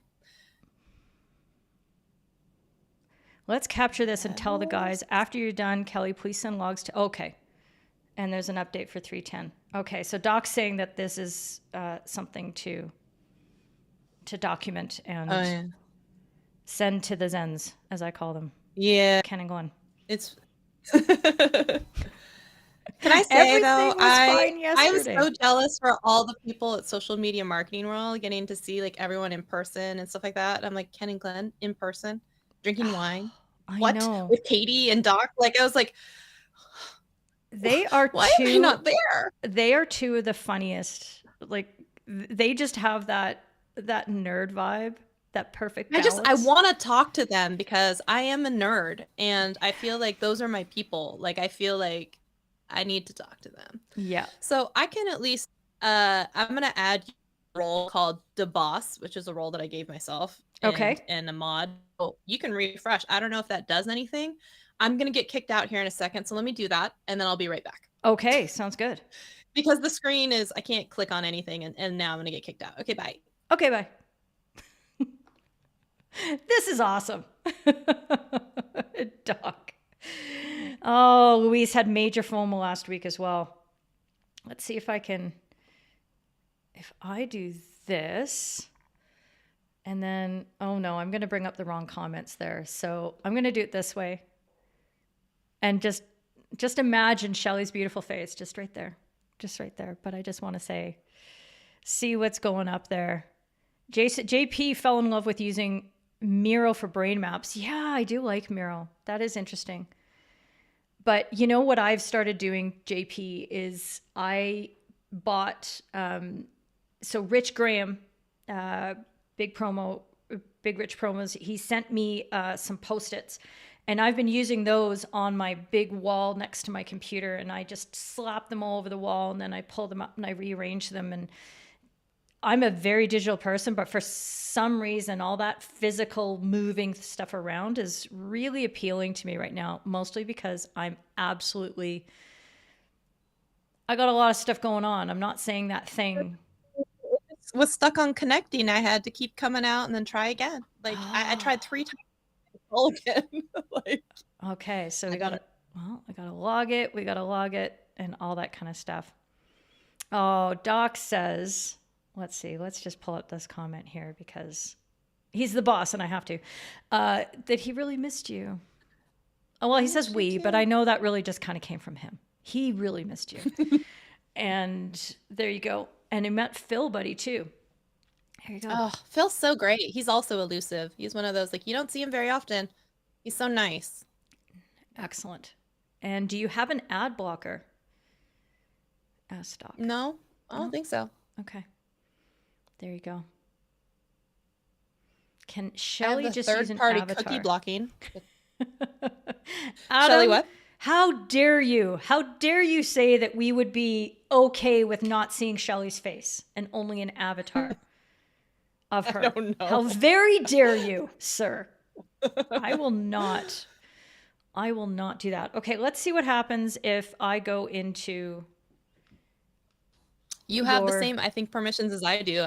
Let's capture this and tell the guys after you're done, Kelly, please send logs to, okay. And there's an update for 310. Okay, so Doc's saying that this is something to document and send to the Zens, as I call them. Yeah. Ken and Glenn. It's Can I say though, I was so jealous for all the people at Social Media Marketing World getting to see like everyone in person and stuff like that. I'm like, Ken and Glenn in person, drinking wine. I know. With Katie and Doc? Like I was like, they are why am I not there? They are two of the funniest. Like they just have that nerd vibe, that perfect balance. I want to talk to them because I am a nerd and I feel like those are my people. Like I feel like I need to talk to them. Yeah. So I can at least I'm gonna add a role called the boss, which is a role that I gave myself. And a mod. Oh, you can refresh. I don't know if that does anything. I'm gonna get kicked out here in a second, so let me do that, and then I'll be right back. Okay, sounds good. Because the screen is I can't click on anything, and now I'm gonna get kicked out. Okay, bye. Okay, bye. This is awesome. Doc. Oh, Louise had major FOMO last week as well. Let's see if I do this, and then, oh no, I'm going to bring up the wrong comments there. So I'm going to do it this way. And just imagine Shelly's beautiful face, just right there. But I just want to say, see what's going up there. JP fell in love with using Miro for brain maps. Yeah, I do like Miro. That is interesting. But you know what I've started doing, JP, is I bought, so Rich Graham, Big Rich Promos, he sent me some Post-its. And I've been using those on my big wall next to my computer. And I just slap them all over the wall. And then I pull them up and I rearrange them. And I'm a very digital person, but for some reason, all that physical moving stuff around is really appealing to me right now, mostly because I got a lot of stuff going on. I'm not saying that thing. Was stuck on connecting. I had to keep coming out and then try again. Like I tried 3 times. All again. Like, okay, so I gotta log it. We gotta log it and all that kind of stuff. Oh, Doc says, let's see. Let's just pull up this comment here because he's the boss and I have to. That he really missed you. Oh, well, he says we, but I know that really just kind of came from him. He really missed you. And there you go. And he met Phil Buddy too. Here you go. Oh, Phil's so great. He's also elusive. He's one of those, like, you don't see him very often. He's so nice. Excellent. And do you have an ad blocker? Stock. No, I don't think so. Okay. There you go. Can Shelly just use an avatar? Cookie blocking. Adam, Shelly, what? How dare you? How dare you say that we would be okay with not seeing Shelly's face and only an avatar of her? I don't know. How very dare you, sir? I will not do that. Okay, let's see what happens if I go into. You have the same, I think, permissions as I do.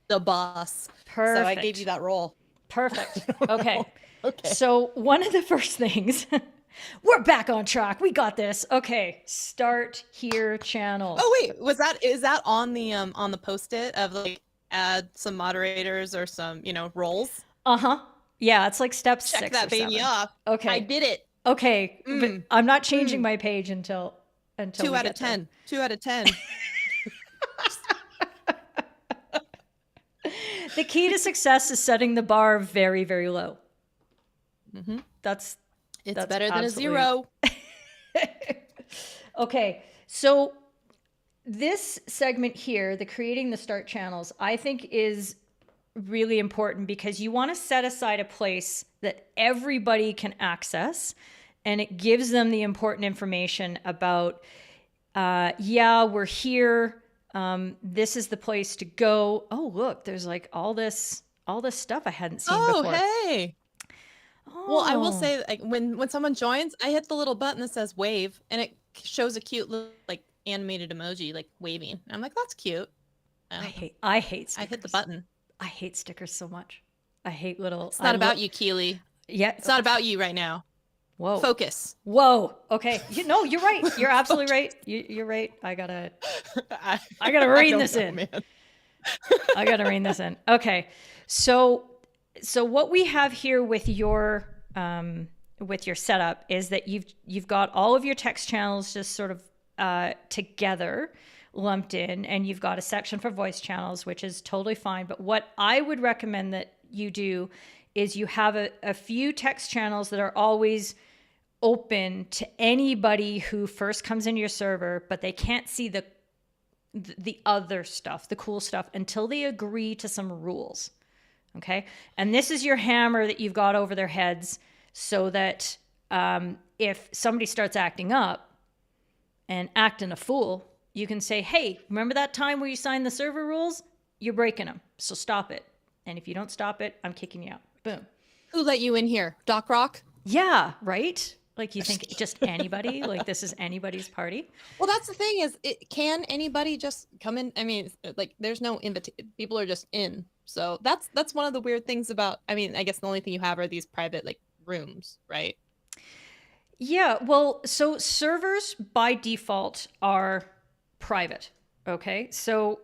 The boss. Perfect. So I gave you that role. Perfect. Okay. Okay. So one of the first things, we're back on track. We got this. Okay. Start here channel. Oh wait, is that on the Post-it of like add some moderators or some, roles? Uh-huh. Yeah, it's like step 6 Check that baby 7. off. Okay. I did it. Okay. But I'm not changing my page until 2 out of 10. 2 out of 10. The key to success is setting the bar very, very low. Mm-hmm. That's better than a 0. Okay, so this segment here, the creating the start channels, I think is really important because you want to set aside a place that everybody can access, and it gives them the important information about, we're here. This is the place to go. Oh, look, there's like all this stuff I hadn't seen before. Oh, hey. Oh. Well, I will say, like, when someone joins, I hit the little button that says wave, and it shows a cute little like animated emoji, like waving. And I'm like, that's cute. I hate stickers. I hit the button. I hate stickers so much. I hate little. It's not about you, Keely. Yeah. It's not about you right now. Whoa. Focus. Whoa. Okay. No, you're right. You're absolutely right. You're right. I gotta rein this in. Man. I gotta rein this in. Okay. So what we have here with your setup is that you've got all of your text channels just sort of together, lumped in, and you've got a section for voice channels, which is totally fine. But what I would recommend that you do is you have a few text channels that are always open to anybody who first comes into your server, but they can't see the other stuff, the cool stuff, until they agree to some rules. Okay. And this is your hammer that you've got over their heads so that if somebody starts acting up and acting a fool, you can say, hey, remember that time where you signed the server rules? You're breaking them. So stop it. And if you don't stop it, I'm kicking you out. Boom. Who let you in here? Doc Rock? Yeah. Right. Like you think just anybody, like this is anybody's party. Well, that's the thing is, can anybody just come in? I mean, like there's no invitation. People are just in. So that's one of the weird things about, I mean, I guess the only thing you have are these private like rooms, right? Yeah. Well, so servers by default are private. Okay. So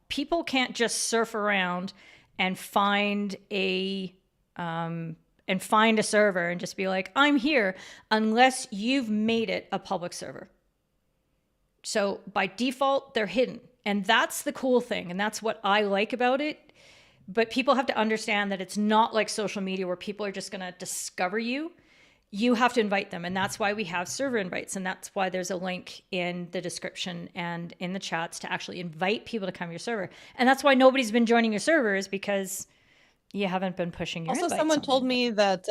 people can't just surf around and find a server and just be like, I'm here, unless you've made it a public server. So by default, they're hidden. And that's the cool thing. And that's what I like about it. But people have to understand that it's not like social media where people are just going to discover you. You have to invite them. And that's why we have server invites. And that's why there's a link in the description and in the chats to actually invite people to come to your server. And that's why nobody's been joining your servers, because you haven't been pushing your Also, someone told me that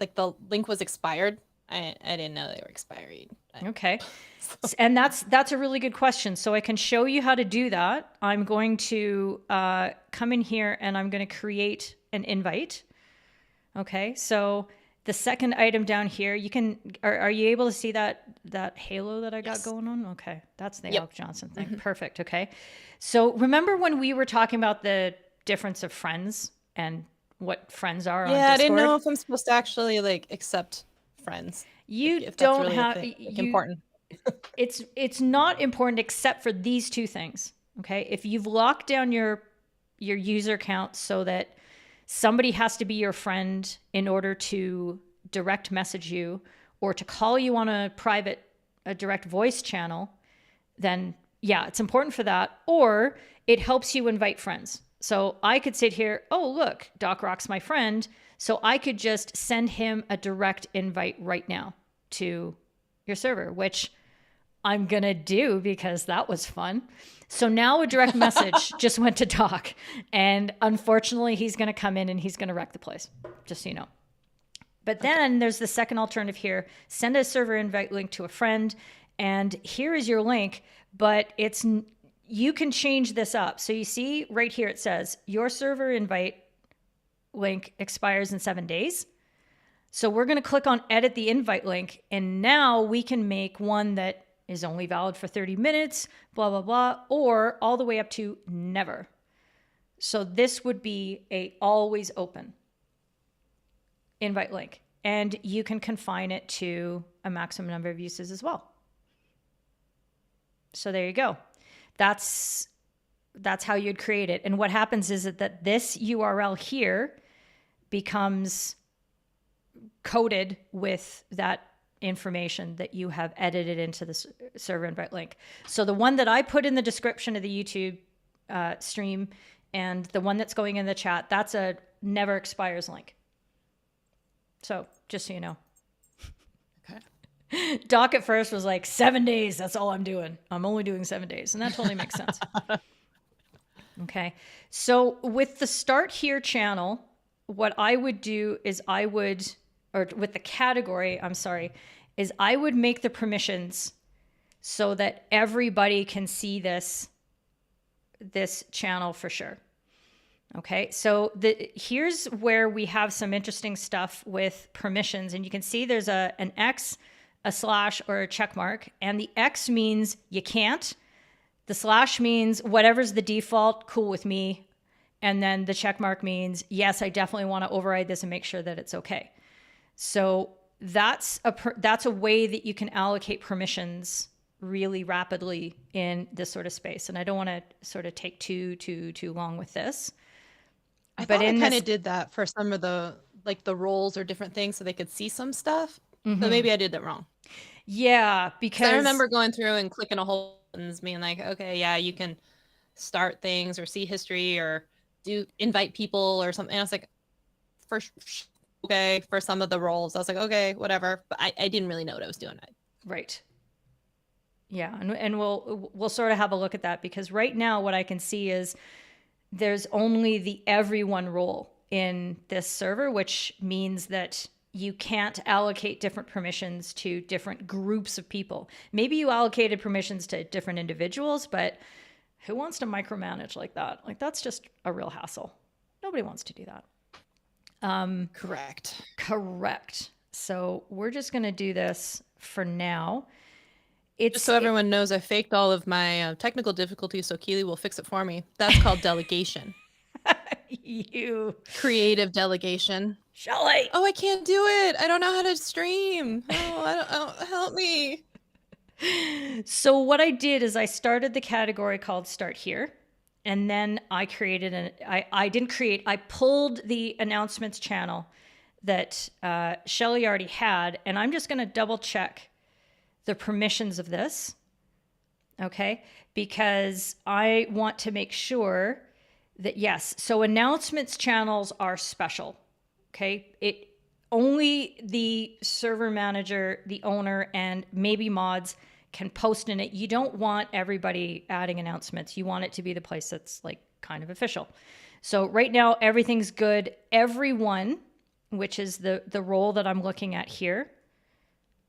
like the link was expired. I didn't know they were expiring. Okay. And that's a really good question. So I can show you how to do that. I'm going to come in here and I'm going to create an invite. Okay. So the second item down here, you can, are you able to see that halo that I got going on? Okay. That's the Alec Johnson thing. Mm-hmm. Perfect. Okay. So remember when we were talking about the difference of friends and what friends are on Discord? I didn't know if I'm supposed to actually like accept friends. You if don't really have important. It's not important except for these two things. Okay. If you've locked down your user account so that somebody has to be your friend in order to direct message you or to call you on a direct voice channel, then yeah, it's important for that. Or it helps you invite friends. So I could sit here, oh, look, Doc Rock's my friend. So I could just send him a direct invite right now to your server, which I'm going to do because that was fun. So now a direct message just went to Doc. And unfortunately, he's going to come in and he's going to wreck the place, just so you know. But then there's the second alternative here. Send a server invite link to a friend. And here is your link, but you can change this up. So you see right here, it says your server invite link expires in 7 days. So we're going to click on edit the invite link. And now we can make one that is only valid for 30 minutes, blah, blah, blah, or all the way up to never. So this would be a always open invite link. And you can confine it to a maximum number of uses as well. So there you go. That's how you'd create it. And what happens is that this URL here becomes coded with that information that you have edited into the server invite link. So the one that I put in the description of the YouTube stream and the one that's going in the chat, that's a never expires link. So just so you know. Okay. Doc at first was like 7 days. That's all I'm doing. I'm only doing 7 days. And that totally makes sense. Okay. So with the start here channel, what I would do is or with the category, is I would make the permissions so that everybody can see this channel for sure. Okay, so here's where we have some interesting stuff with permissions. And you can see there's an X, a slash, or a check mark. And the X means you can't. The slash means whatever's the default, cool with me. And then the check mark means, yes, I definitely want to override this and make sure that it's okay. So that's a way that you can allocate permissions really rapidly in this sort of space. And I don't want to sort of take too long with this. I thought I kind of did that for some of the roles or different things so they could see some stuff. So maybe I did that wrong. Yeah, because I remember going through and clicking a whole buttons being like, okay, yeah, you can start things or see history or invite people or something. And I was like, for some of the roles, I was like, okay, whatever. But I didn't really know what I was doing. Right. Yeah, and we'll sort of have a look at that, because right now what I can see is there's only the everyone role in this server, which means that you can't allocate different permissions to different groups of people. Maybe you allocated permissions to different individuals, but who wants to micromanage like that? Like, that's just a real hassle. Nobody wants to do that. Correct. So we're just going to do this for now. Just so everyone knows, I faked all of my technical difficulties, so Keely will fix it for me. That's called delegation. You creative delegation. Shelly. Oh, I can't do it. I don't know how to stream. Oh, help me. So what I did is I started the category called Start Here. And then I created I pulled the announcements channel that Shelly already had. And I'm just going to double check the permissions of this. Okay. Because I want to make sure that, yes. So announcements channels are special. Okay. Only the server manager, the owner, and maybe mods can post in it. You don't want everybody adding announcements. You want it to be the place that's like kind of official. So right now, everything's good. Everyone, which is the role that I'm looking at here.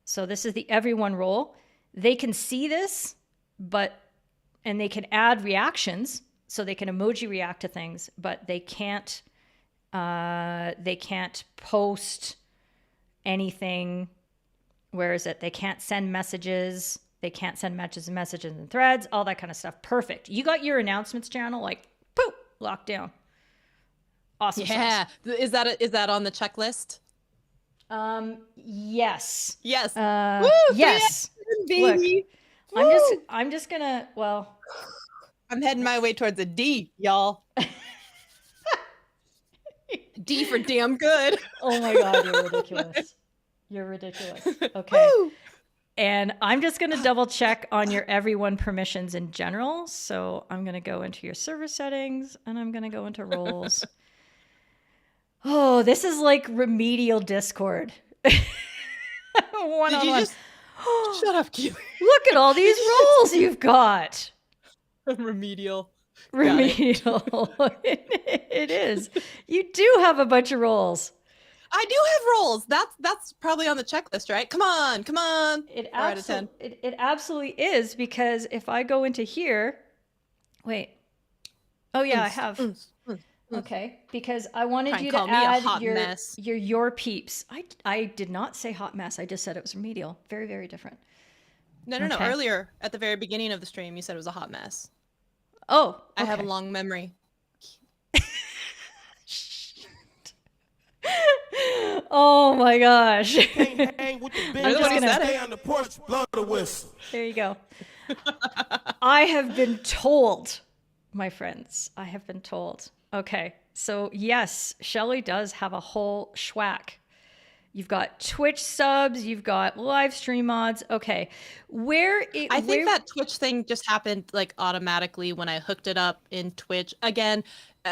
So this is the everyone role. They can see this, and they can add reactions. So they can emoji react to things, but they can't post anything. Where is it? They can't send messages. They can't send messages and threads, all that kind of stuff. Perfect. You got your announcements channel like, poof, locked down. Awesome. Yeah. Sauce. Is that on the checklist? Yes. Yes. Woo, yes. Baby. Look, I'm just gonna, I'm heading my way towards a D, y'all. D for damn good. Oh my God, you're ridiculous. You're ridiculous. Okay. Woo! And I'm just going to double check on your everyone permissions in general. So I'm going to go into your server settings and I'm going to go into roles. Oh, this is like remedial Discord. One-on-one. Shut up, Keely. Look at all these roles you've got. Remedial. It is. You do have a bunch of roles. I do have roles. That's probably on the checklist, right? Come on. It absolutely is, because if I go into here, wait. Oh yeah, I have. Okay, because I wanted you to add your peeps. I did not say hot mess. I just said it was remedial. Very, very different. No. Earlier at the very beginning of the stream, you said it was a hot mess. Oh, okay. I have a long memory. Oh my gosh. Hang with the big stay on the porch, blow the whistle. There you go. I have been told, my friends, Okay, so yes, Shelly does have a whole schwack. You've got Twitch subs, you've got live stream mods. Okay, I think that Twitch thing just happened like automatically when I hooked it up in Twitch. Again,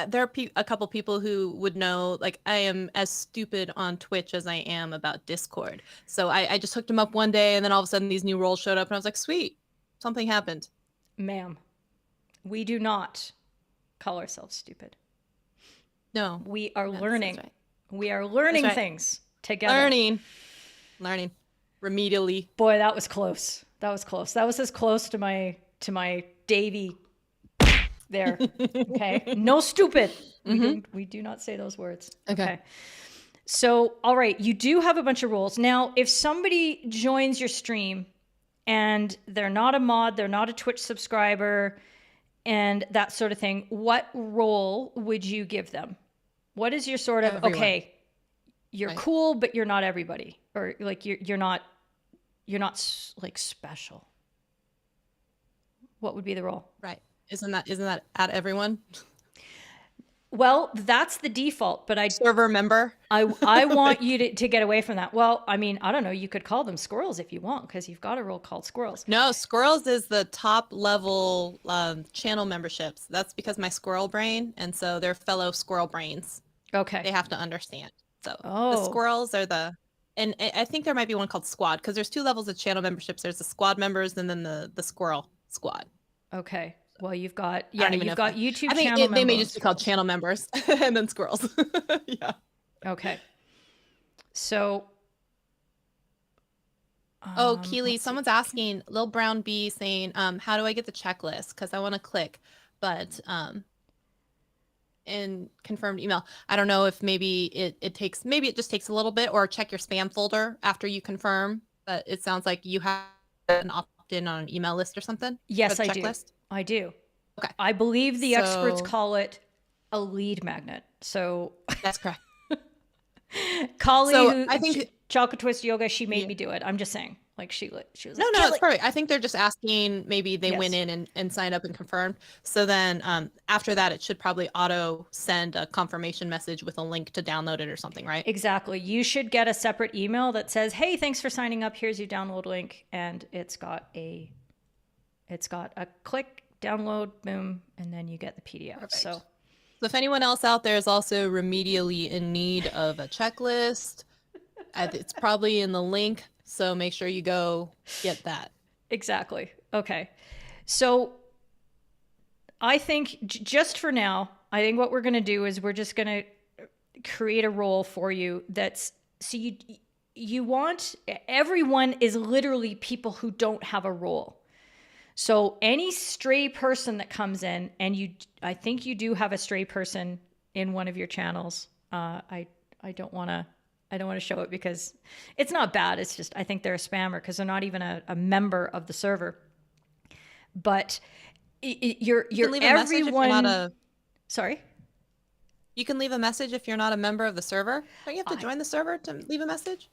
there are a couple people who would know, like, I am as stupid on Twitch as I am about Discord. So I just hooked them up one day, and then all of a sudden these new roles showed up, and I was like, sweet, something happened. Ma'am, we do not call ourselves stupid. No. We are learning. Right. We are learning things together. Learning. Remedially. Boy, that was close. That was as close to my Davy there. Okay. No stupid. We do not say those words. Okay. So, all right. You do have a bunch of roles. Now, if somebody joins your stream and they're not a mod, they're not a Twitch subscriber, and that sort of thing, what role would you give them? What is your sort of, Everyone. okay, you're Right. cool, but you're not everybody, or like you're not like special. What would be the role? Right. Isn't that at everyone? Well, that's the default, but Server member. I want you to get away from that. Well, I mean, I don't know. You could call them squirrels if you want, because you've got a role called squirrels. No, squirrels is the top level channel memberships. That's because my squirrel brain, and so they're fellow squirrel brains. Okay. They have to understand. So the Oh. squirrels are and I think there might be one called squad, because there's 2 levels of channel memberships. There's the squad members and then the squirrel squad. Okay. Well, you've got I don't even know you've if got YouTube I think channel they may members. just be called channel members and then squirrels. Yeah. Okay. So. Oh, Keely, let's see. someone's asking, Lil Brown B saying, how do I get the checklist? Because I want to click, but in confirmed email. I don't know if maybe maybe it just takes a little bit, or check your spam folder after you confirm. But it sounds like you have an opt-in on an email list or something. Yes, for the I do. checklist? I do. Okay. I believe the experts So- call it a lead magnet. So That's correct. Kali, So, who I think- Chocolate Twist Yoga, she made Yeah. me do it. I'm just saying, like she was No, like, no, "Kelly." it's perfect. I think they're just asking, maybe they Yes. went in and signed up and confirmed. So then after that, it should probably auto send a confirmation message with a link to download it or something, right? Exactly. You should get a separate email that says, "Hey, thanks for signing up. Here's your download link," and it's got a click, download, boom, and then you get the PDF. Perfect. So So if anyone else out there is also remedially in need of a checklist, it's probably in the link. So make sure you go get that. exactly. Okay. So I think just for now, I think what we're going to do is we're just going to create a role for you that's so you want everyone is literally people who don't have a role. So any stray person that comes in, and I think you do have a stray person in one of your channels. I don't want to show it because it's not bad. It's just I think they're a spammer because they're not even a member of the server. But you're You can leave a message if everyone. you're not a. Sorry. You can leave a message if you're not a member of the server. Don't you have to join the server to leave a message?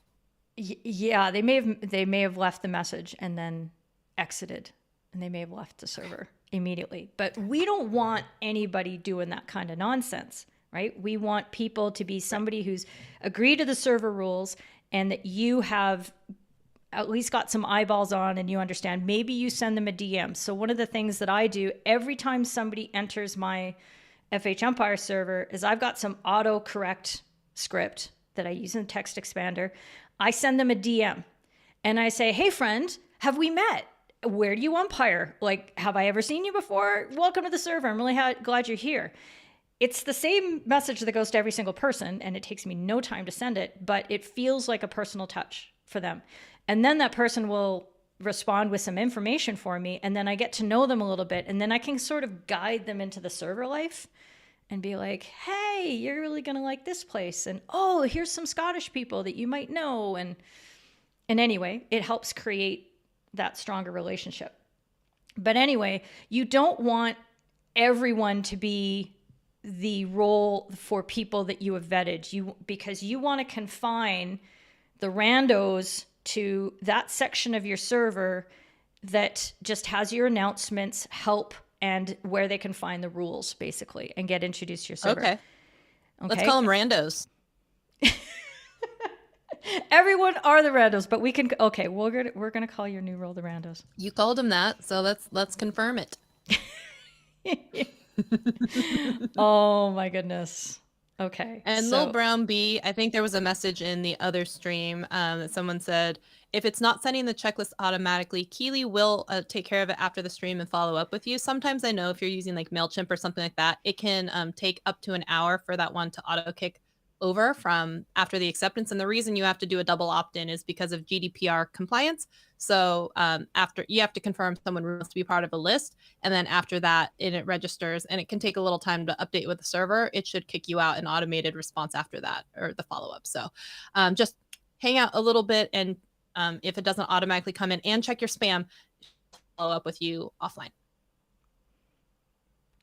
Yeah, they may have left the message and then exited, and they may have left the server immediately. But we don't want anybody doing that kind of nonsense, right? We want people to be somebody who's agreed to the server rules and that you have at least got some eyeballs on and you understand. Maybe you send them a DM. So one of the things that I do every time somebody enters my FH Empire server is I've got some autocorrect script that I use in Text Expander. I send them a DM and I say, "Hey friend, have we met? Where do you umpire? Like, have I ever seen you before? Welcome to the server. I'm really glad you're here." It's the same message that goes to every single person, and it takes me no time to send it, but it feels like a personal touch for them. And then that person will respond with some information for me, and then I get to know them a little bit, and then I can sort of guide them into the server life and be like, "Hey, you're really going to like this place. And oh, here's some Scottish people that you might know." And anyway, it helps create that stronger relationship. But anyway, you don't want everyone to be the role for people that you have vetted, because you want to confine the randos to that section of your server that just has your announcements, help, and where they can find the rules, basically, and get introduced to your server. Okay. Let's call them randos. Everyone are the randos, but we can. Okay, we're gonna call your new role the randos. You called them that, so let's confirm it. Oh my goodness. Okay. And so, Lil Brown B, I think there was a message in the other stream that someone said, if it's not sending the checklist automatically, Keely will take care of it after the stream and follow up with you. Sometimes I know if you're using like MailChimp or something like that, it can take up to an hour for that one to auto kick over from after the acceptance. And the reason you have to do a double opt-in is because of GDPR compliance. So after you have to confirm someone wants to be part of a list, and then after that it registers, and it can take a little time to update with the server. It should kick you out an automated response after that, or the follow-up. So just hang out a little bit, and if it doesn't automatically come in, and check your spam, follow up with you offline.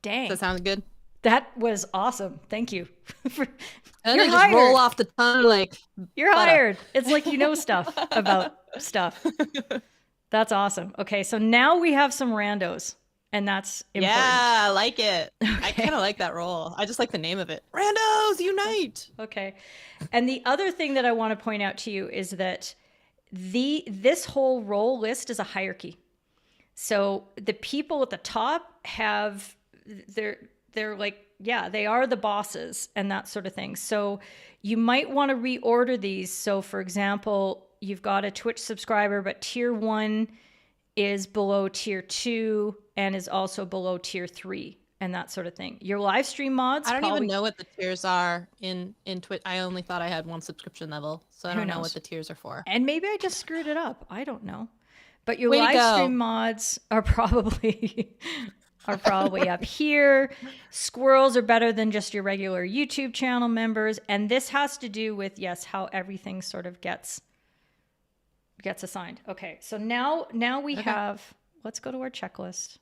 Dang. Does that sound good? That was awesome. Thank you. And You're then just hired. roll off the tongue like You're butter. hired. It's like you know stuff about stuff. That's awesome. Okay, so now we have some randos, and that's important. Yeah, I like it. I Okay. kind of like that role. I just like the name of it. Randos unite. Okay. And the other thing that I want to point out to you is that this whole role list is a hierarchy. So the people at the top have they're like, yeah, they are the bosses and that sort of thing. So you might want to reorder these. So for example, you've got a Twitch subscriber, but tier 1 is below tier 2 and is also below tier 3 and that sort of thing. Your live stream mods, I don't even know what the tiers are in Twitch. I only thought I had one subscription level, so I don't know what the tiers are for. And maybe I just screwed it up. I don't know. But your Way to live go. stream mods are probably up here. Squirrels are better than just your regular YouTube channel members, and this has to do with how everything sort of gets assigned. Okay, so now we have. Let's go to our checklist.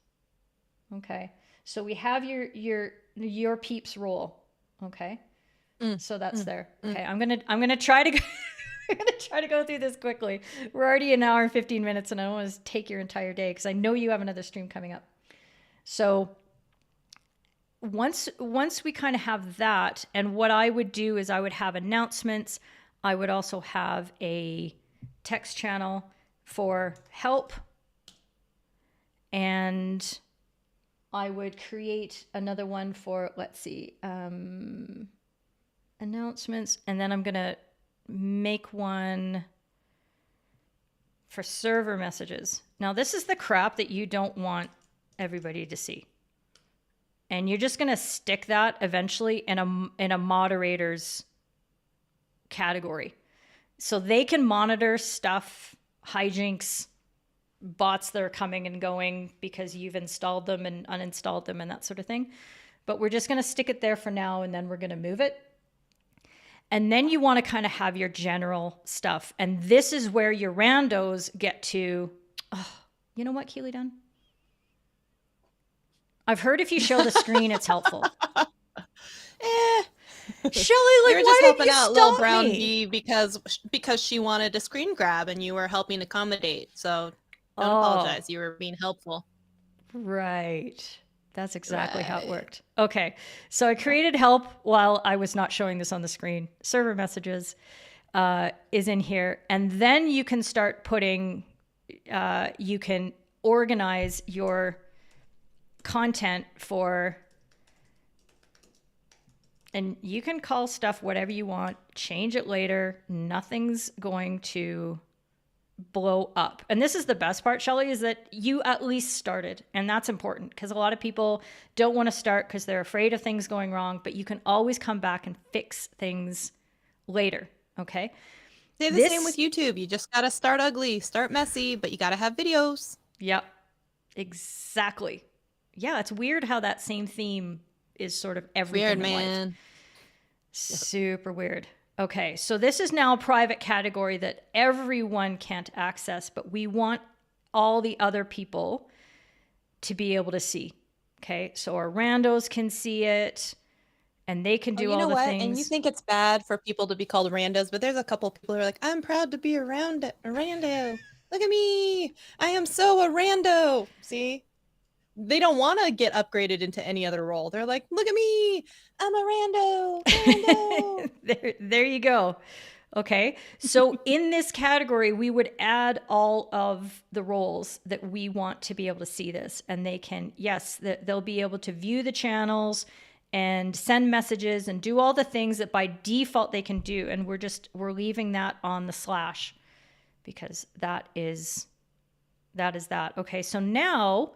Okay, so we have your peeps role. Okay, so that's there. Okay, I'm gonna try to. I'm going to try to go through this quickly. We're already an hour and 15 minutes, and I don't want to take your entire day because I know you have another stream coming up. So once we kind of have that, and what I would do is I would have announcements. I would also have a text channel for help, and I would create another one for, let's see, announcements, and then I'm going to make one for server messages. Now, this is the crap that you don't want everybody to see. And you're just going to stick that eventually in a moderator's category. So they can monitor stuff, hijinks, bots that are coming and going because you've installed them and uninstalled them and that sort of thing. But we're just going to stick it there for now, and then we're going to move it. And then you want to kind of have your general stuff. And this is where your randos get to, you know what, Keely Dunn? I've heard if you show the screen, it's helpful. Shelly, like, you were just helping out little brown bee because she wanted a screen grab and you were helping accommodate. So don't apologize. You were being helpful. Right. That's exactly how it worked. Okay. So I created help while I was not showing this on the screen. Server messages is in here. And then you can start putting, you can organize your content for, and you can call stuff whatever you want, change it later. Nothing's going to blow up. And this is the best part, Shelly, is that you at least started. And that's important because a lot of people don't want to start because they're afraid of things going wrong, but you can always come back and fix things later. Okay. Say the same with YouTube. You just got to start ugly, start messy, but you got to have videos. Yep. Exactly. Yeah. It's weird how that same theme is sort of everything. Weird, man. Super weird. Okay, so this is now a private category that everyone can't access, but we want all the other people to be able to see. Okay, so our randos can see it, and they can do all the things. And you think it's bad for people to be called randos, but there's a couple people who are like, I'm proud to be a rando. Look at me. I am so a rando. See? They don't want to get upgraded into any other role. They're like, look at me. I'm a rando. There you go. Okay. So in this category, we would add all of the roles that we want to be able to see this. And they can, they'll be able to view the channels and send messages and do all the things that by default they can do. And we're leaving that on the slash because that is that. Okay. So now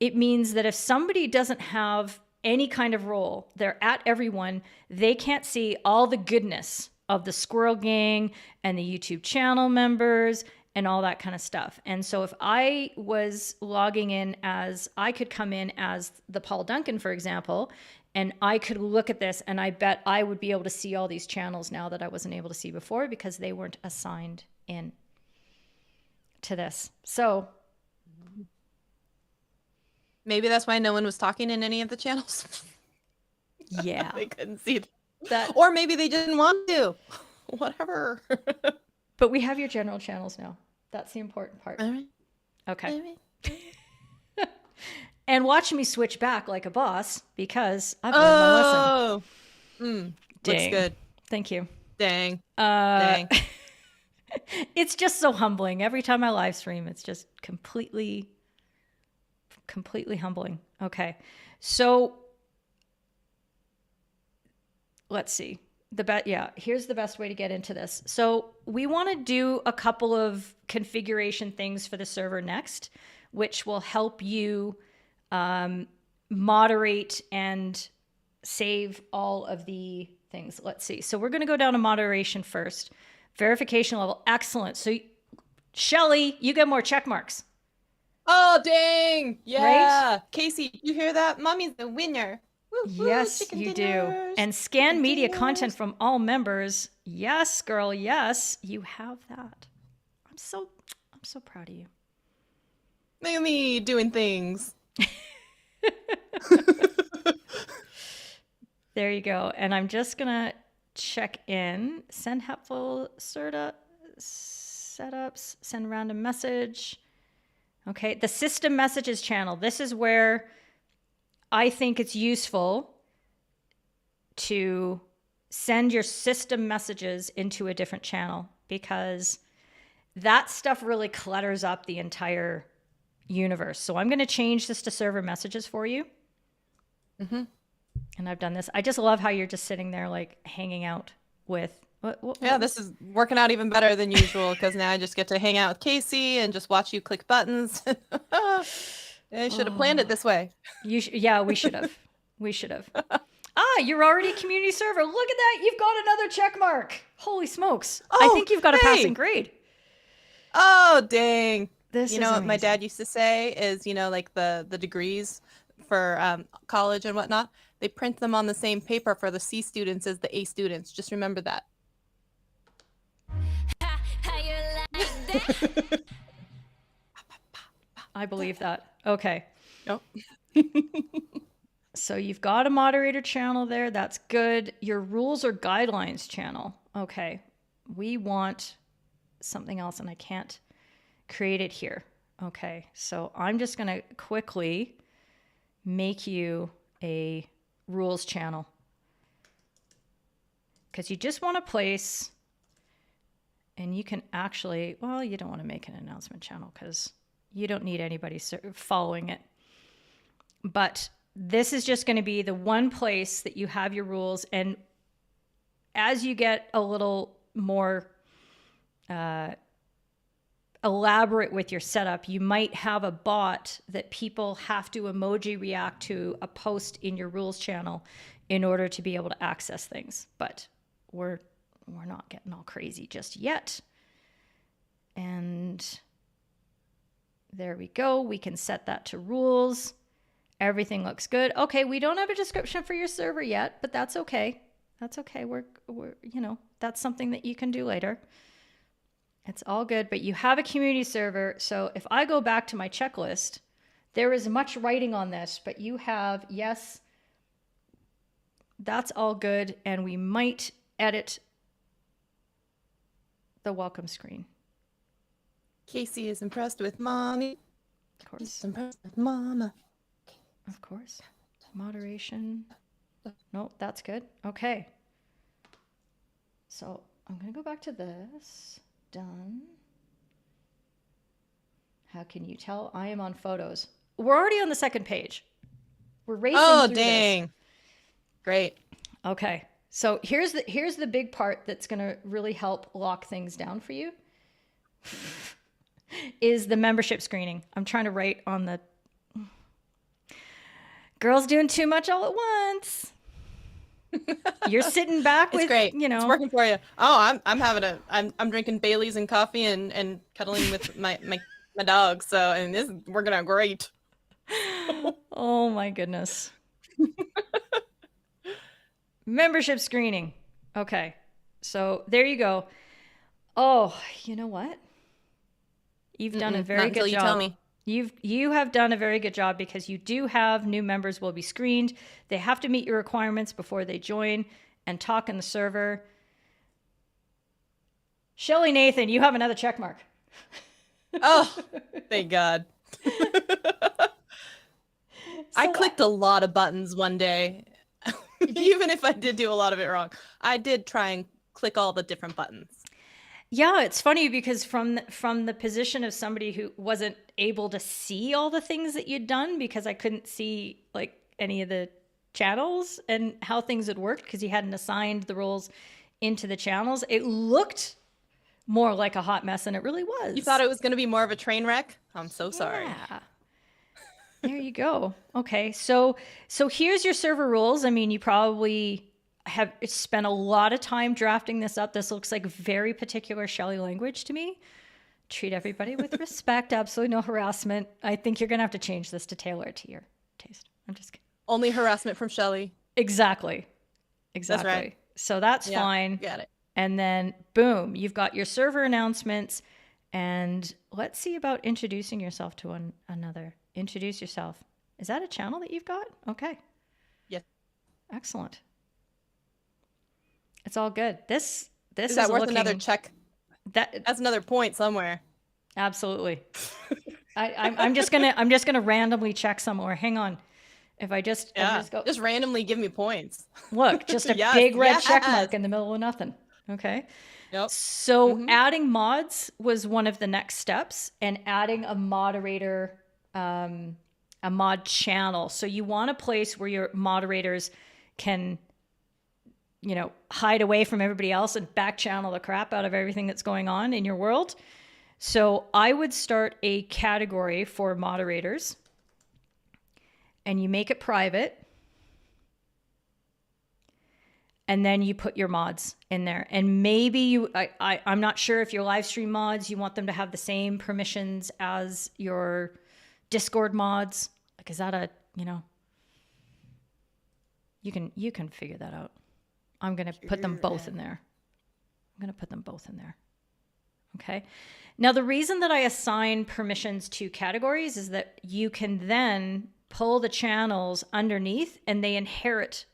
it means that if somebody doesn't have any kind of role, they're at everyone, they can't see all the goodness of the Squirrel Gang and the YouTube channel members and all that kind of stuff. And so if I was logging in I could come in as the Paul Duncan, for example, and I could look at this and I bet I would be able to see all these channels now that I wasn't able to see before because they weren't assigned in to this. So Maybe that's why no one was talking in any of the channels. Yeah. They couldn't see That, or maybe they didn't want to. Whatever. but we have your general channels now. That's the important part. All right. Okay. All right. And watch me switch back like a boss because I've learned my lesson. Oh, looks Dang. good. Thank you. Dang. Dang. It's just so humbling. Every time I live stream, it's just completely humbling. Okay. So let's see. Here's the best way to get into this. So we want to do a couple of configuration things for the server next, which will help you moderate and save all of the things. Let's see. So we're going to go down to moderation first. Verification level. Excellent. So Shelly, you get more check marks. Oh, dang. Yeah. Right? Casey, you hear that? Mommy's the winner. Woo, Yes, chicken you dinners. do. And scan Chicken media dinners. content from all members. Yes, girl. Yes, you have that. I'm so proud of you. Look at me doing things. There you go. And I'm just going to check in. Send helpful setups. Send random message. Okay. The system messages channel. This is where I think it's useful to send your system messages into a different channel because that stuff really clutters up the entire universe. So I'm going to change this to server messages for you. Mm-hmm. And I've done this. I just love how you're just sitting there like hanging out with. Yeah, this is working out even better than usual because now I just get to hang out with Casey and just watch you click buttons. I should have planned it this way. Yeah, we should have. We should have. You're already a community server. Look at that. You've got another check mark. Holy smokes. I think you've got a passing grade. Oh, dang. This You is know what my amazing. dad used to say is, like the degrees for college and whatnot, they print them on the same paper for the C students as the A students. Just remember that. I believe that. Okay. Nope. So you've got a moderator channel there. That's good. Your rules or guidelines channel. Okay. We want something else and I can't create it here. Okay. So I'm just going to quickly make you a rules channel because you just want to place, and you can actually, well, you don't want to make an announcement channel because you don't need anybody following it. But this is just going to be the one place that you have your rules. And as you get a little more elaborate with your setup, you might have a bot that people have to emoji react to a post in your rules channel in order to be able to access things. But we're not getting all crazy just yet. And there we go. We can set that to rules. Everything looks good. Okay, we don't have a description for your server yet, but that's okay. That's okay. We're that's something that you can do later. It's all good, but you have a community server. So if I go back to my checklist, there is much writing on this, but you have, yes, that's all good. And we might edit the welcome screen. Casey is impressed with mommy. Of course. He's impressed with mama. Of course. Moderation. Nope, that's good. Okay. So I'm going to go back to this. Done. How can you tell? I am on photos. We're already on the second page. We're racing through dang. this. Great. Okay. So here's the big part that's going to really help lock things down for you. Is the membership screening. I'm trying to write on the girls doing too much all at once. You're sitting back with, It's great. It's working for you. Oh, I'm drinking Baileys and coffee and cuddling with my dog. So, and this is working out great. Oh my goodness. Membership screening. Okay. So there you go. Oh, you know what? You've done a very good job. You tell me. You have done a very good job because you do have new members will be screened. They have to meet your requirements before they join and talk in the server. Shelly Nathan, you have another check mark. Oh, thank God. I clicked a lot of buttons one day. Even if I did do a lot of it wrong, I did try and click all the different buttons. Yeah, it's funny because from the position of somebody who wasn't able to see all the things that you'd done because I couldn't see like any of the channels and how things had worked because you hadn't assigned the roles into the channels, it looked more like a hot mess than it really was. You thought it was going to be more of a train wreck? I'm so sorry. Yeah. There you go. Okay, so here's your server rules. I mean, you probably have spent a lot of time drafting this up. This looks like very particular Shelly language to me. Treat everybody with respect. Absolutely no harassment. I think you're going to have to change this to tailor it to your taste. I'm just kidding. Only harassment from Shelly. Exactly. That's right. So that's fine. Got it. And then boom, you've got your server announcements. And let's see about introducing yourself to another. Introduce yourself. Is that a channel that you've got? Okay. Yes. Excellent. It's all good. This is that worth another check? That's another point somewhere. Absolutely. I'm just gonna randomly check somewhere. Hang on. If I just just randomly give me points. Look, just a big red check mark in the middle of nothing. Okay. Yep. So adding mods was one of the next steps, and adding a moderator, a mod channel. So you want a place where your moderators can, hide away from everybody else and back channel the crap out of everything that's going on in your world. So I would start a category for moderators, and you make it private. And then you put your mods in there. And maybe I'm not sure if your live stream mods, you want them to have the same permissions as your Discord mods. Like, is that you can figure that out. I'm going to put them both in there. Okay. Now, the reason that I assign permissions to categories is that you can then pull the channels underneath and they inherit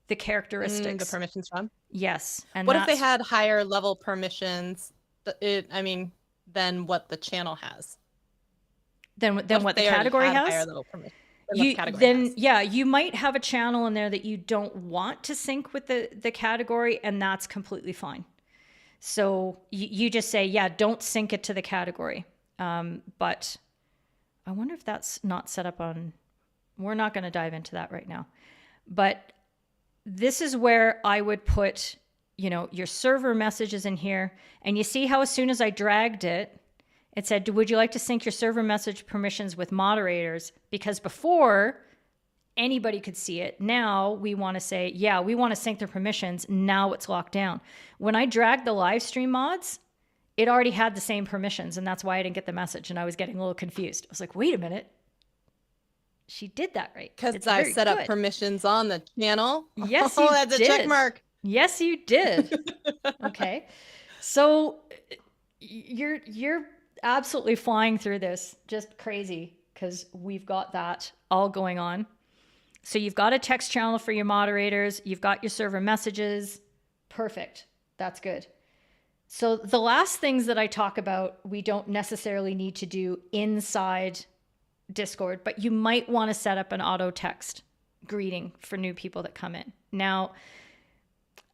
the characteristics. The permissions from? Yes. And what if they had higher level permissions? Than what the channel has. Than what the category has? Higher level permissions. You might have a channel in there that you don't want to sync with the category, and that's completely fine. So you just say, don't sync it to the category. But I wonder if that's not set up on. We're not going to dive into that right now. But this is where I would put, your server messages in here. And you see how as soon as I dragged it, it said, would you like to sync your server message permissions with moderators? Because before, anybody could see it. Now we want to say, we want to sync their permissions. Now it's locked down. When I dragged the live stream mods, it already had the same permissions. And that's why I didn't get the message. And I was getting a little confused. I was like, wait a minute. She did that right. Because I set up permissions on the channel. Yes, you that's did. A check mark. Yes, you did. Okay. So you're absolutely flying through this. Just crazy because we've got that all going on. So you've got a text channel for your moderators. You've got your server messages. Perfect. That's good. So the last things that I talk about, we don't necessarily need to do inside Discord, but you might want to set up an auto text greeting for new people that come in. Now,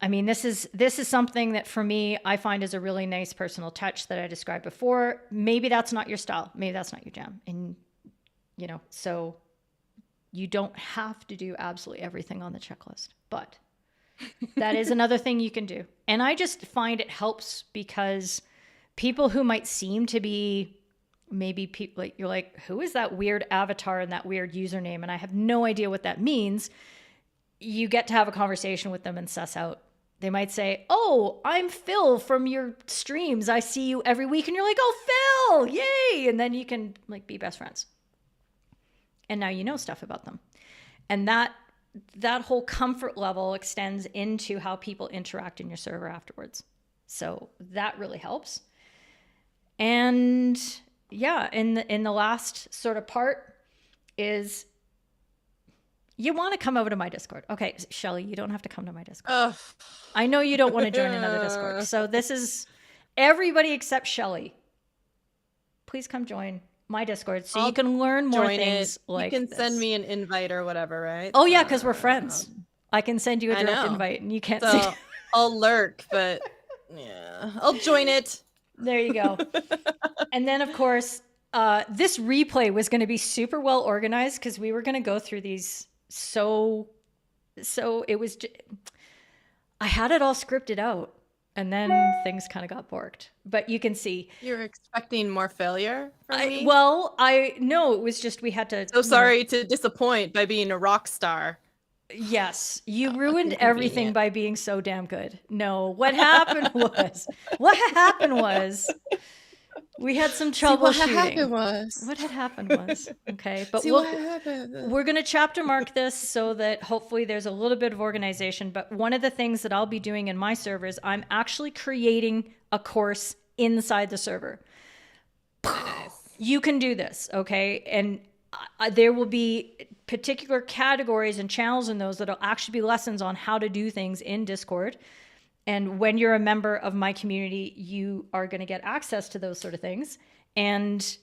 I mean, this is something that for me, I find is a really nice personal touch that I described before. Maybe that's not your style. Maybe that's not your jam. And, so you don't have to do absolutely everything on the checklist, but that is another thing you can do. And I just find it helps because people who might seem to be maybe people like, you're like, who is that weird avatar and that weird username? And I have no idea what that means. You get to have a conversation with them and suss out. They might say, oh, I'm Phil from your streams. I see you every week. And you're like, oh, Phil, yay. And then you can be best friends. And now you know stuff about them. And that whole comfort level extends into how people interact in your server afterwards. So that really helps. And yeah, in the last sort of part is you want to come over to my Discord. Okay, Shelly, you don't have to come to my Discord. Ugh. I know you don't want to join another Discord. So this is everybody except Shelly. Please come join my Discord so you can learn more Join things it. like You can this. send me an invite or whatever, right? Oh yeah, because we're friends. I can send you a I direct know. invite and you can't So see. I'll lurk, but yeah, I'll join it. There you go. And then of course, this replay was going to be super well organized because we were going to go through these so it was I had it all scripted out and then things kind of got borked. But you can see. You're expecting more failure from me? Well, I no, it was just we had to. So sorry to disappoint by being a rock star. Yes, you ruined inconvenient. everything by being so damn good. No, what happened was we had some troubleshooting. What had happened was okay, but we're going to chapter mark this so that hopefully there's a little bit of organization. But one of the things that I'll be doing in my servers, I'm actually creating a course inside the server. Nice. You can do this, okay? And there will be particular categories and channels in those that'll actually be lessons on how to do things in Discord. And when you're a member of my community, you are going to get access to those sort of things. And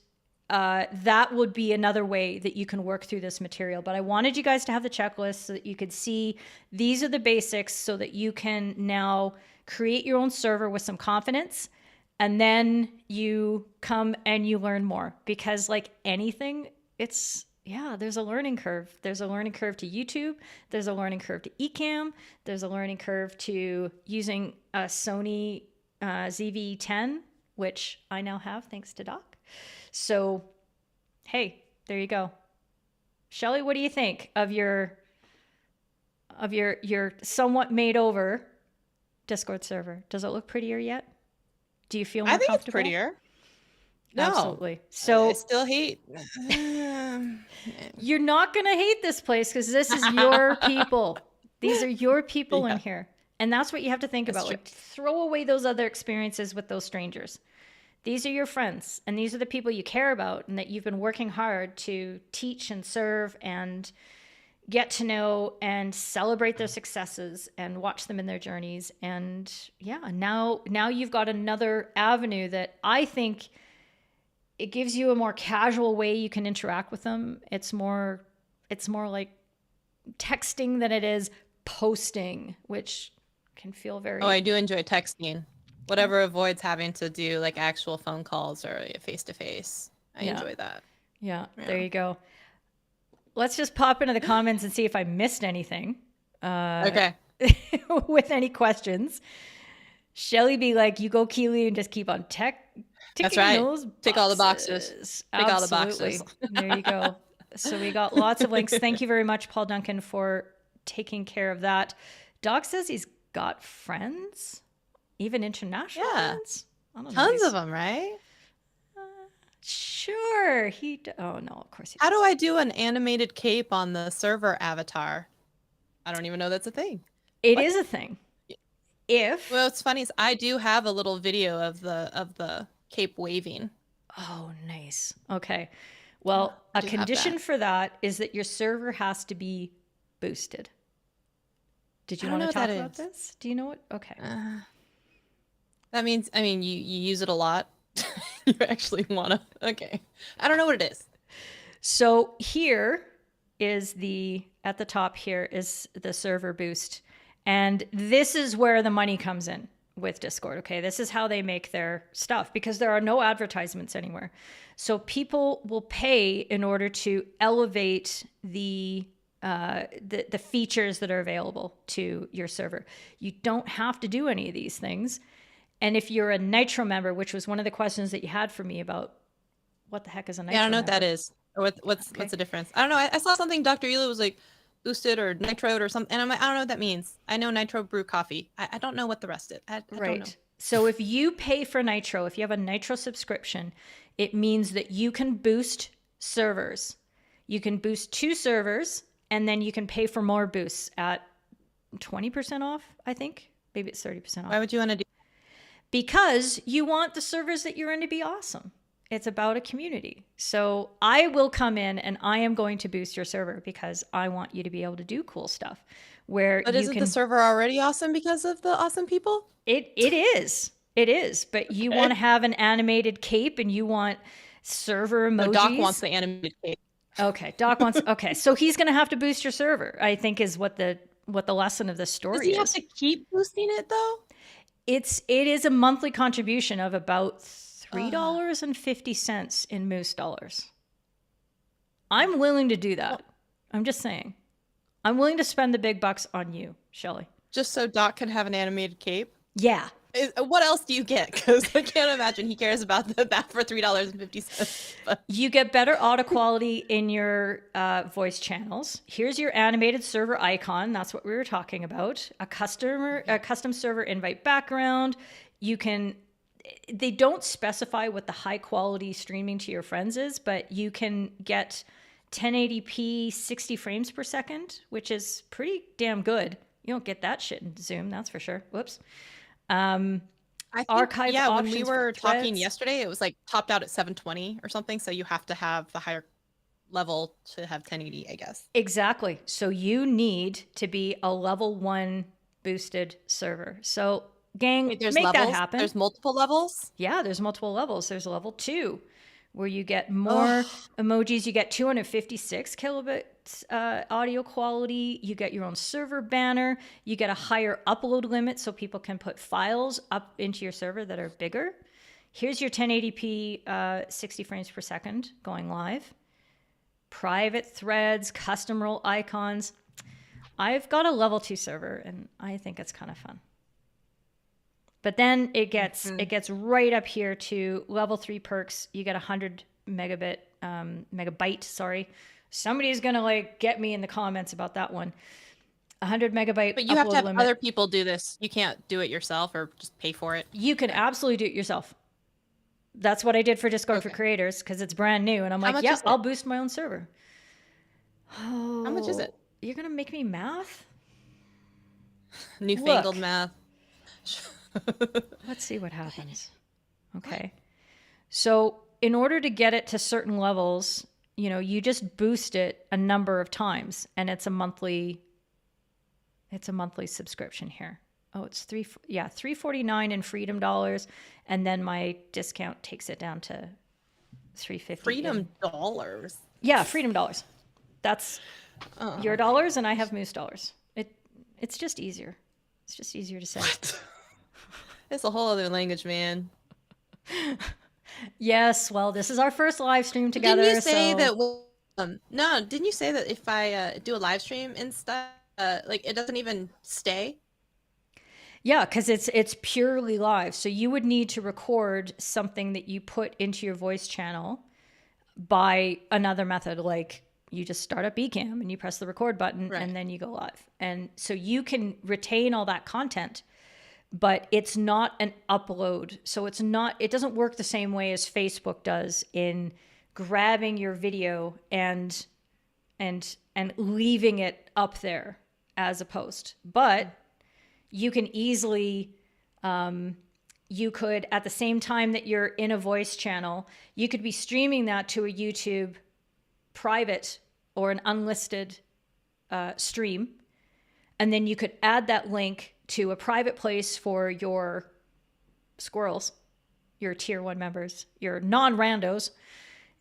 that would be another way that you can work through this material. But I wanted you guys to have the checklist so that you could see these are the basics so that you can now create your own server with some confidence. And then you come and you learn more because like anything, there's a learning curve. There's a learning curve to YouTube. There's a learning curve to Ecamm. There's a learning curve to using a Sony ZV-10, which I now have thanks to Doc. So, hey, there you go. Shelly, what do you think of your somewhat made over Discord server? Does it look prettier yet? Do you feel more comfortable? I think it's prettier. No, absolutely. So I still hate. You're not going to hate this place because this is your people. These are your people in here. And that's what you have to think about. Like, throw away those other experiences with those strangers. These are your friends, and these are the people you care about and that you've been working hard to teach and serve and get to know and celebrate their successes and watch them in their journeys. And yeah, now you've got another avenue that I think it gives you a more casual way you can interact with them. It's more like texting than it is posting, which can feel very... Oh, I do enjoy texting. Whatever avoids having to do like actual phone calls or face-to-face. I enjoy that. Yeah, there you go. Let's just pop into the comments and see if I missed anything. Okay. With any questions. Shelly be like, you go Keely and just keep on That's right. Those tick all the boxes. Tick all the boxes. There you go. So we got lots of links. Thank you very much, Paul Duncan, for taking care of that. Doc says he's got friends, even international friends. I don't know. Tons of them, right? Sure. Oh no, of course he does. How do I do an animated cape on the server avatar? I don't even know that's a thing. It is a thing. Well, what's funny is I do have a little video of the cape waving. Oh, nice. Okay. Well, a condition for that is that your server has to be boosted. Did you want to talk about this? Do you know what? Okay. That means, you use it a lot. You actually want to. Okay. I don't know what it is. So here is at the top here is the server boost. And this is where the money comes in with Discord. Okay. This is how they make their stuff because there are no advertisements anywhere. So people will pay in order to elevate the features that are available to your server. You don't have to do any of these things. And if you're a Nitro member, which was one of the questions that you had for me about what the heck is a Nitro member? Yeah, I don't know what that is. Or what's the difference? I don't know. I saw something Dr. Ela was like boosted or nitroed or something. And I'm like, I don't know what that means. I know Nitro brew coffee. I don't know what the rest is. I don't know. So if you pay for Nitro, if you have a Nitro subscription, it means that you can boost servers. You can boost 2 servers, and then you can pay for more boosts at 20% off, I think. Maybe it's 30% off. Why would you want to do? Because you want the servers that you're in to be awesome. It's about a community. So I will come in and I am going to boost your server because I want you to be able to do cool stuff where But you isn't can. the server already awesome because of the awesome people? It is. It is. But you want to have an animated cape and you want server emojis. No, Doc wants the animated cape. Okay, Doc wants. Okay, so he's going to have to boost your server, I think, is what the lesson of this story Does he have is. to keep boosting it though? It is a monthly contribution of about $3.50 in Moose dollars. I'm willing to do that. I'm just saying. I'm willing to spend the big bucks on you, Shelly. Just so Doc can have an animated cape? Yeah. What else do you get? Because I can't imagine he cares about that for $3.50. But You get better audio quality in your voice channels. Here's your animated server icon. That's what we were talking about. A custom server invite background. They don't specify what the high quality streaming to your friends is, but you can get 1080p 60 frames per second, which is pretty damn good. You don't get that shit in Zoom, that's for sure. Whoops. I think, Archive when we options for were talking threads. yesterday, it was like topped out at 720 or something. So you have to have the higher level to have 1080, I guess. Exactly. So you need to be a level 1 boosted server. So gang, Wait, there's make levels? that happen. There's multiple levels? Yeah, there's multiple levels. There's level 2 where you get more emojis. You get 256 kilobits audio quality. You get your own server banner. You get a higher upload limit so people can put files up into your server that are bigger. Here's your 1080p 60 frames per second going live. Private threads, custom role icons. I've got a level 2 server and I think it's kind of fun. But then it gets right up here to level 3 perks. You get 100 megabyte, sorry. Somebody's going to get me in the comments about that one. 100 megabyte But you have to have limit. other people do this. You can't do it yourself or just pay for it. You can absolutely do it yourself. That's what I did for Discord for Creators because it's brand new. And I'm like, yeah, I'll boost my own server. Oh, how much is it? You're going to make me math? Newfangled math. Let's see what happens. Okay. So in order to get it to certain levels, you just boost it a number of times and it's a monthly subscription here. Oh, it's $349 in freedom dollars. And then my discount takes it down to $350. Freedom dollars? Yeah, freedom dollars. That's your dollars and I have Moose dollars. It's just easier. It's just easier to say. What? It's a whole other language, man. Yes, well, this is our first live stream together. Didn't you say that? No, didn't you say that if I do a live stream and stuff, it doesn't even stay? Yeah, because it's purely live. So you would need to record something that you put into your voice channel by another method, like you just start up Bcam and you press the record button and then you go live. And so you can retain all that content, but it's not an upload. So it doesn't work the same way as Facebook does in grabbing your video and leaving it up there as a post. But you can easily, you could, at the same time that you're in a voice channel, you could be streaming that to a YouTube private or an unlisted stream. And then you could add that link to a private place for your squirrels, your tier 1 members, your non-randos,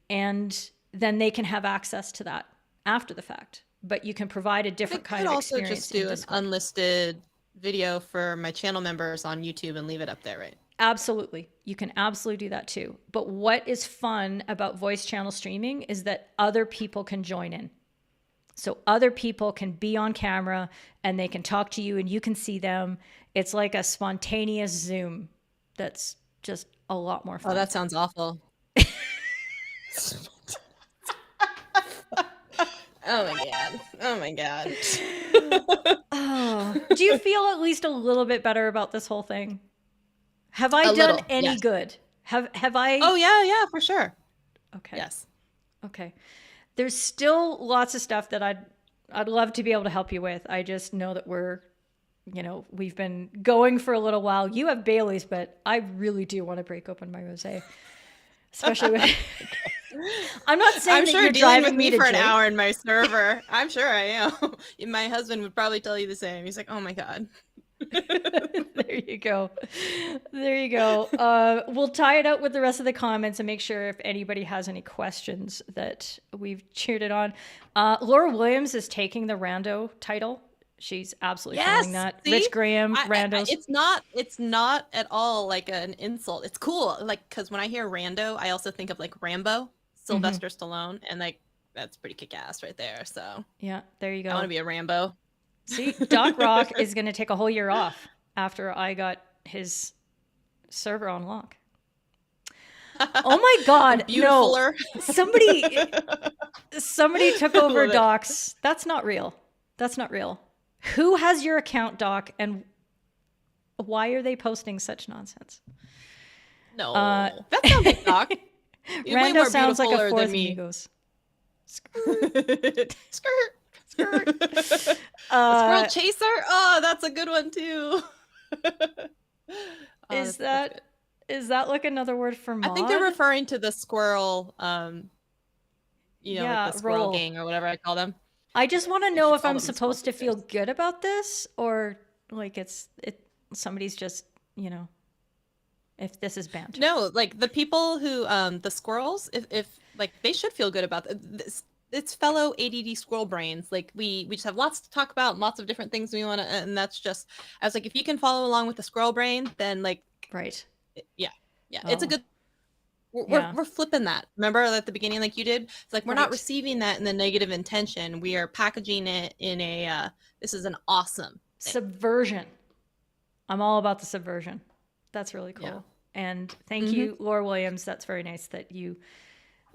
and then they can have access to that after the fact. But you can provide a different kind of experience. I could also just do an unlisted video for my channel members on YouTube and leave it up there, right? Absolutely. You can absolutely do that too. But what is fun about voice channel streaming is that other people can join in. So other people can be on camera and they can talk to you and you can see them. It's like a spontaneous Zoom that's just a lot more fun. Oh, that sounds awful. Oh my God. Oh my God. Oh, do you feel at least a little bit better about this whole thing? Have I done any good? Have I? Oh yeah, for sure. Okay. Yes. Okay. There's still lots of stuff that I'd love to be able to help you with. I just know that we've been going for a little while. You have Bailey's, but I really do want to break open my rosé. especially with. I'm not saying I'm that sure you're dealing with driving me to for an jail. hour in my server. I'm sure I am. My husband would probably tell you the same. He's like, oh my God. There you go. There you go. We'll tie it out with the rest of the comments and make sure if anybody has any questions that we've cheered it on. Laura Williams is taking the rando title. She's absolutely killing that. See? Rich Graham, randos. It's not at all like an insult. It's cool. Like, because when I hear rando, I also think of like Rambo, Sylvester Stallone, and like that's pretty kick-ass right there. So Yeah, there you go. I want to be a Rambo. See, Doc Rock is going to take a whole year off after I got his server on lock. Oh my God, no. Somebody took over Doc's. That's not real. That's not real. Who has your account, Doc, and why are they posting such nonsense? No, that sounds like Doc. Rando sounds like a fourth Migos. Skirt. Squirrel chaser. Oh, that's a good one too. Is that like another word for mod? I think they're referring to the squirrel, like the squirrel gang or whatever I call them. I just want to know if I'm supposed to feel good about this or like somebody's just, if this is banned. No, like the people who, the squirrels, if like they should feel good about this. It's fellow ADD squirrel brains. Like we just have lots to talk about and lots of different things we want to, and that's just, I was like, if you can follow along with the squirrel brain, then like, right. Yeah. It's a good, we're flipping that. Remember at the beginning, like you did, it's like, we're not receiving that in the negative intention. We are packaging it in a, this is an awesome thing. Subversion. I'm all about the subversion. That's really cool. Yeah. And thank you, Laura Williams. That's very nice that you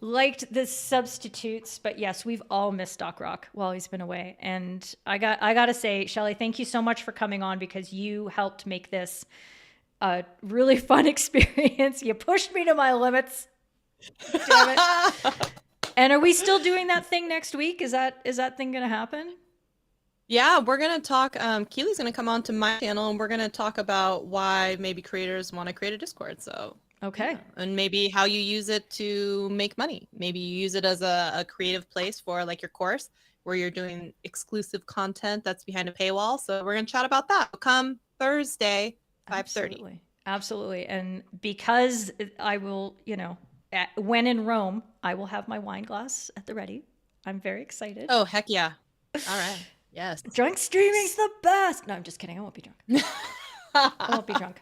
liked the substitutes, but yes, we've all missed Doc Rock while he's been away. And I gotta say, Shelly, thank you so much for coming on because you helped make this a really fun experience. You pushed me to my limits. Damn it. And are we still doing that thing next week? Is that thing gonna happen? Yeah, we're gonna talk. Keely's gonna come on to my channel and we're gonna talk about why maybe creators want to create a Discord. So okay. Yeah. And maybe how you use it to make money. Maybe you use it as a creative place for like your course where you're doing exclusive content that's behind a paywall. So we're going to chat about that. Come Thursday, 5:30. Absolutely. And because I will, when in Rome, I will have my wine glass at the ready. I'm very excited. Oh, heck yeah. All right. Yes. Drunk streaming's the best. No, I'm just kidding. I won't be drunk. I won't be drunk.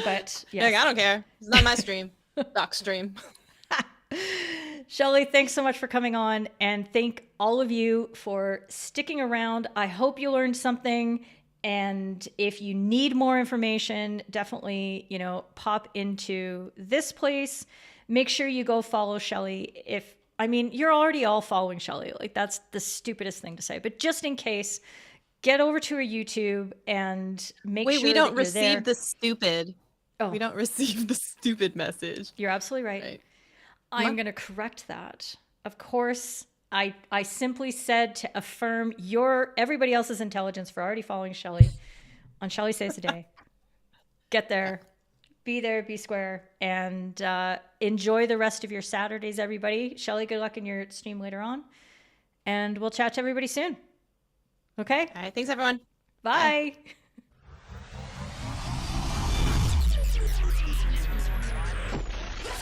But yes. Like, I don't care. It's not my stream. Doc stream. Shelly, thanks so much for coming on, and thank all of you for sticking around. I hope you learned something, and if you need more information, definitely, pop into this place. Make sure you go follow Shelly. You're already all following Shelly. Like, that's the stupidest thing to say, but just in case, get over to her YouTube and make sure we don't that you're there. receive the stupid. Oh. We don't receive the stupid message. You're absolutely right. I'm going to correct that. Of course, I simply said to affirm everybody else's intelligence for already following Shelly on Shelly Saves Today. Get there, be square, and enjoy the rest of your Saturdays, everybody. Shelly, good luck in your stream later on, and we'll chat to everybody soon. Okay? All right. Thanks, everyone. Bye. Bye.